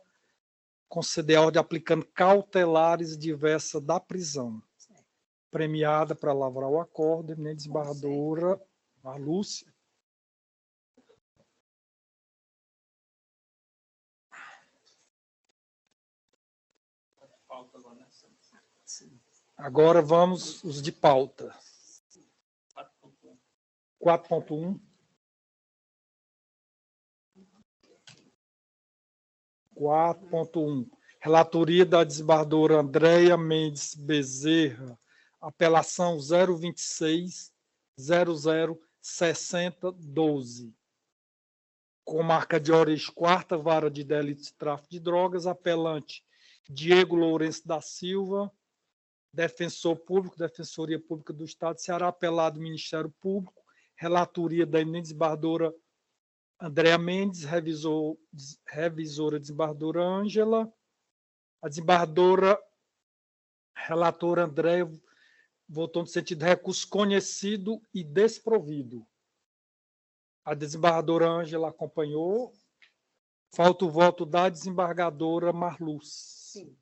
conceder a ordem aplicando cautelares diversas da prisão. Premiada para lavrar o acordo, eminente desembargadora Marlúcia. Agora vamos os de pauta. 4.1. 4.1. Relatoria da desembargadora Andréia Mendes Bezerra, apelação 026.006012. Com marca de origem 4ª Vara de Delitos de Tráfico de Drogas, apelante Diego Lourenço da Silva, defensor público, Defensoria Pública do Estado, Ceará, apelado Ministério Público, relatoria da eminente desembargadora Andréia Mendes, revisora desembargadora Ângela, a desembargadora relatora Andréia votou no sentido de recurso conhecido e desprovido. A desembargadora Ângela acompanhou. Falta o voto da desembargadora Marlúcia. Sim.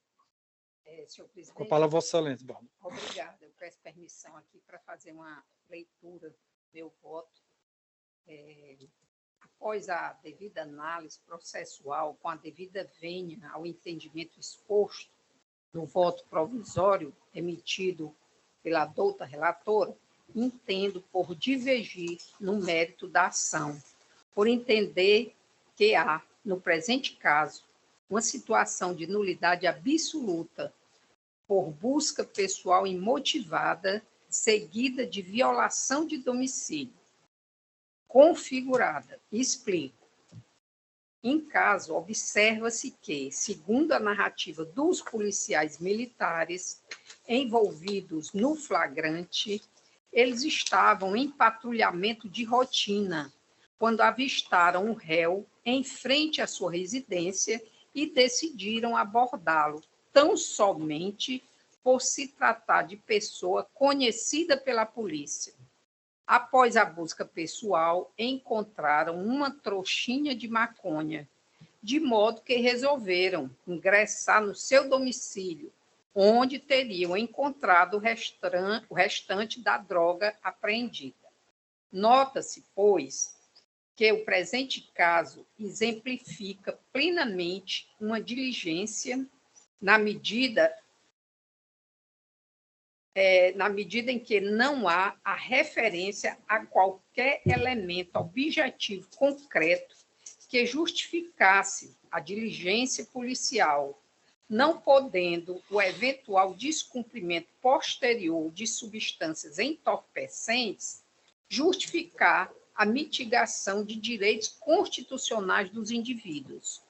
Senhor presidente. Com a palavra, Vossa Excelência. Obrigada. Eu peço permissão aqui para fazer uma leitura do meu voto. Após a devida análise processual, com a devida vênia ao entendimento exposto no voto provisório emitido pela douta relatora, entendo por divergir no mérito da ação, por entender que há, no presente caso, uma situação de nulidade absoluta por busca pessoal imotivada, seguida de violação de domicílio, configurada. Explico. Em caso, observa-se que, segundo a narrativa dos policiais militares envolvidos no flagrante, eles estavam em patrulhamento de rotina quando avistaram o réu em frente à sua residência e decidiram abordá-lo, tão somente por se tratar de pessoa conhecida pela polícia. Após a busca pessoal, encontraram uma trouxinha de maconha, de modo que resolveram ingressar no seu domicílio, onde teriam encontrado o restante da droga apreendida. Nota-se, pois, que o presente caso exemplifica plenamente uma diligência na medida em que não há a referência a qualquer elemento objetivo concreto que justificasse a diligência policial, não podendo o eventual descumprimento posterior de substâncias entorpecentes justificar a mitigação de direitos constitucionais dos indivíduos.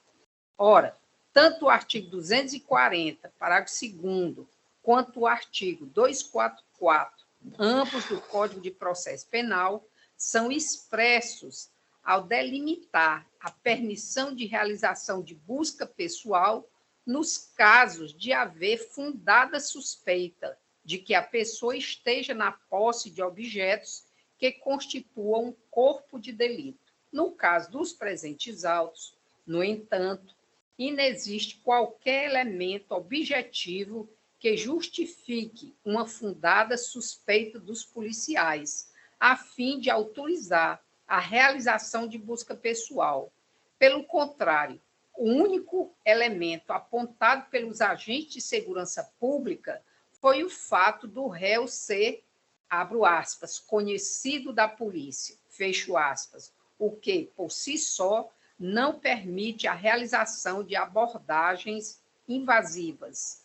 Ora, tanto o artigo 240, parágrafo 2º, quanto o artigo 244, ambos do Código de Processo Penal, são expressos ao delimitar a permissão de realização de busca pessoal nos casos de haver fundada suspeita de que a pessoa esteja na posse de objetos que constituam um corpo de delito. No caso dos presentes autos, no entanto, inexiste qualquer elemento objetivo que justifique uma fundada suspeita dos policiais, a fim de autorizar a realização de busca pessoal. Pelo contrário, o único elemento apontado pelos agentes de segurança pública foi o fato do réu ser, abro aspas, conhecido da polícia, fecho aspas, o que, por si só, não permite a realização de abordagens invasivas.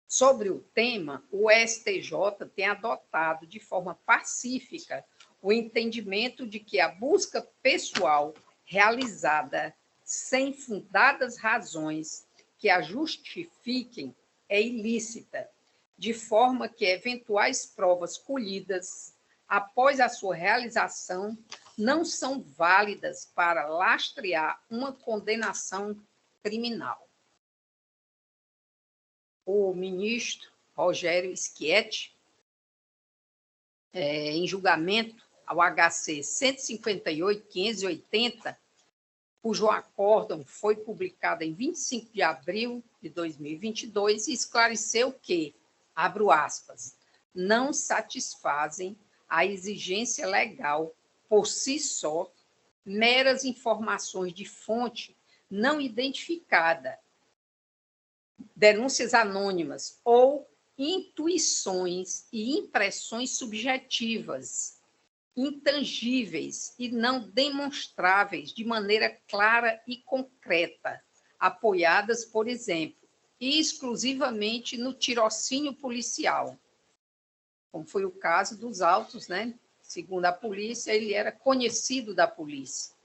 Sobre o tema, o STJ tem adotado de forma pacífica o entendimento de que a busca pessoal realizada sem fundadas razões que a justifiquem é ilícita, de forma que eventuais provas colhidas após a sua realização não são válidas para lastrear uma condenação criminal. O ministro Rogério Schietti, em julgamento ao HC 158.580, cujo acórdão foi publicado em 25 de abril de 2022, esclareceu que, abro aspas, não satisfazem a exigência legal por si só meras informações de fonte não identificada, denúncias anônimas ou intuições e impressões subjetivas, intangíveis e não demonstráveis de maneira clara e concreta, apoiadas, por exemplo, exclusivamente no tirocínio policial, como foi o caso dos autos, né? Segundo a polícia, ele era conhecido da polícia.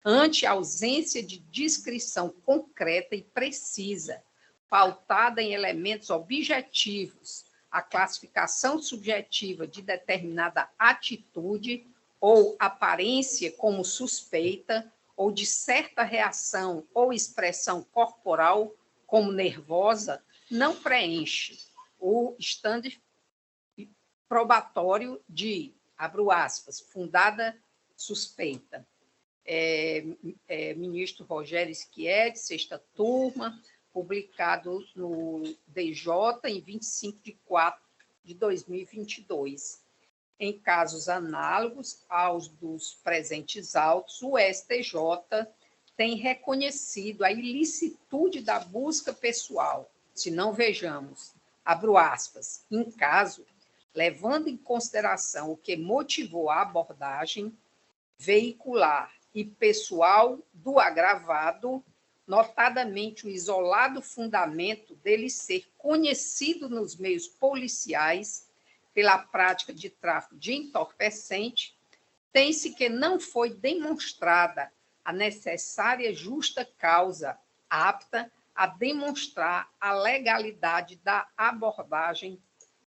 Ante a ausência de descrição concreta e precisa, pautada em elementos objetivos, a classificação subjetiva de determinada atitude ou aparência como suspeita, ou de certa reação ou expressão corporal como nervosa, não preenche o estande probatório de, abro aspas, fundada suspeita. Ministro Rogério Schietti, sexta turma, publicado no DJ em 25 de 4 de 2022. Em casos análogos aos dos presentes autos, o STJ tem reconhecido a ilicitude da busca pessoal, se não vejamos, abro aspas, em caso, levando em consideração o que motivou a abordagem veicular e pessoal do agravado, notadamente o isolado fundamento dele ser conhecido nos meios policiais pela prática de tráfico de entorpecente, tem-se que não foi demonstrada a necessária justa causa apta a demonstrar a legalidade da abordagem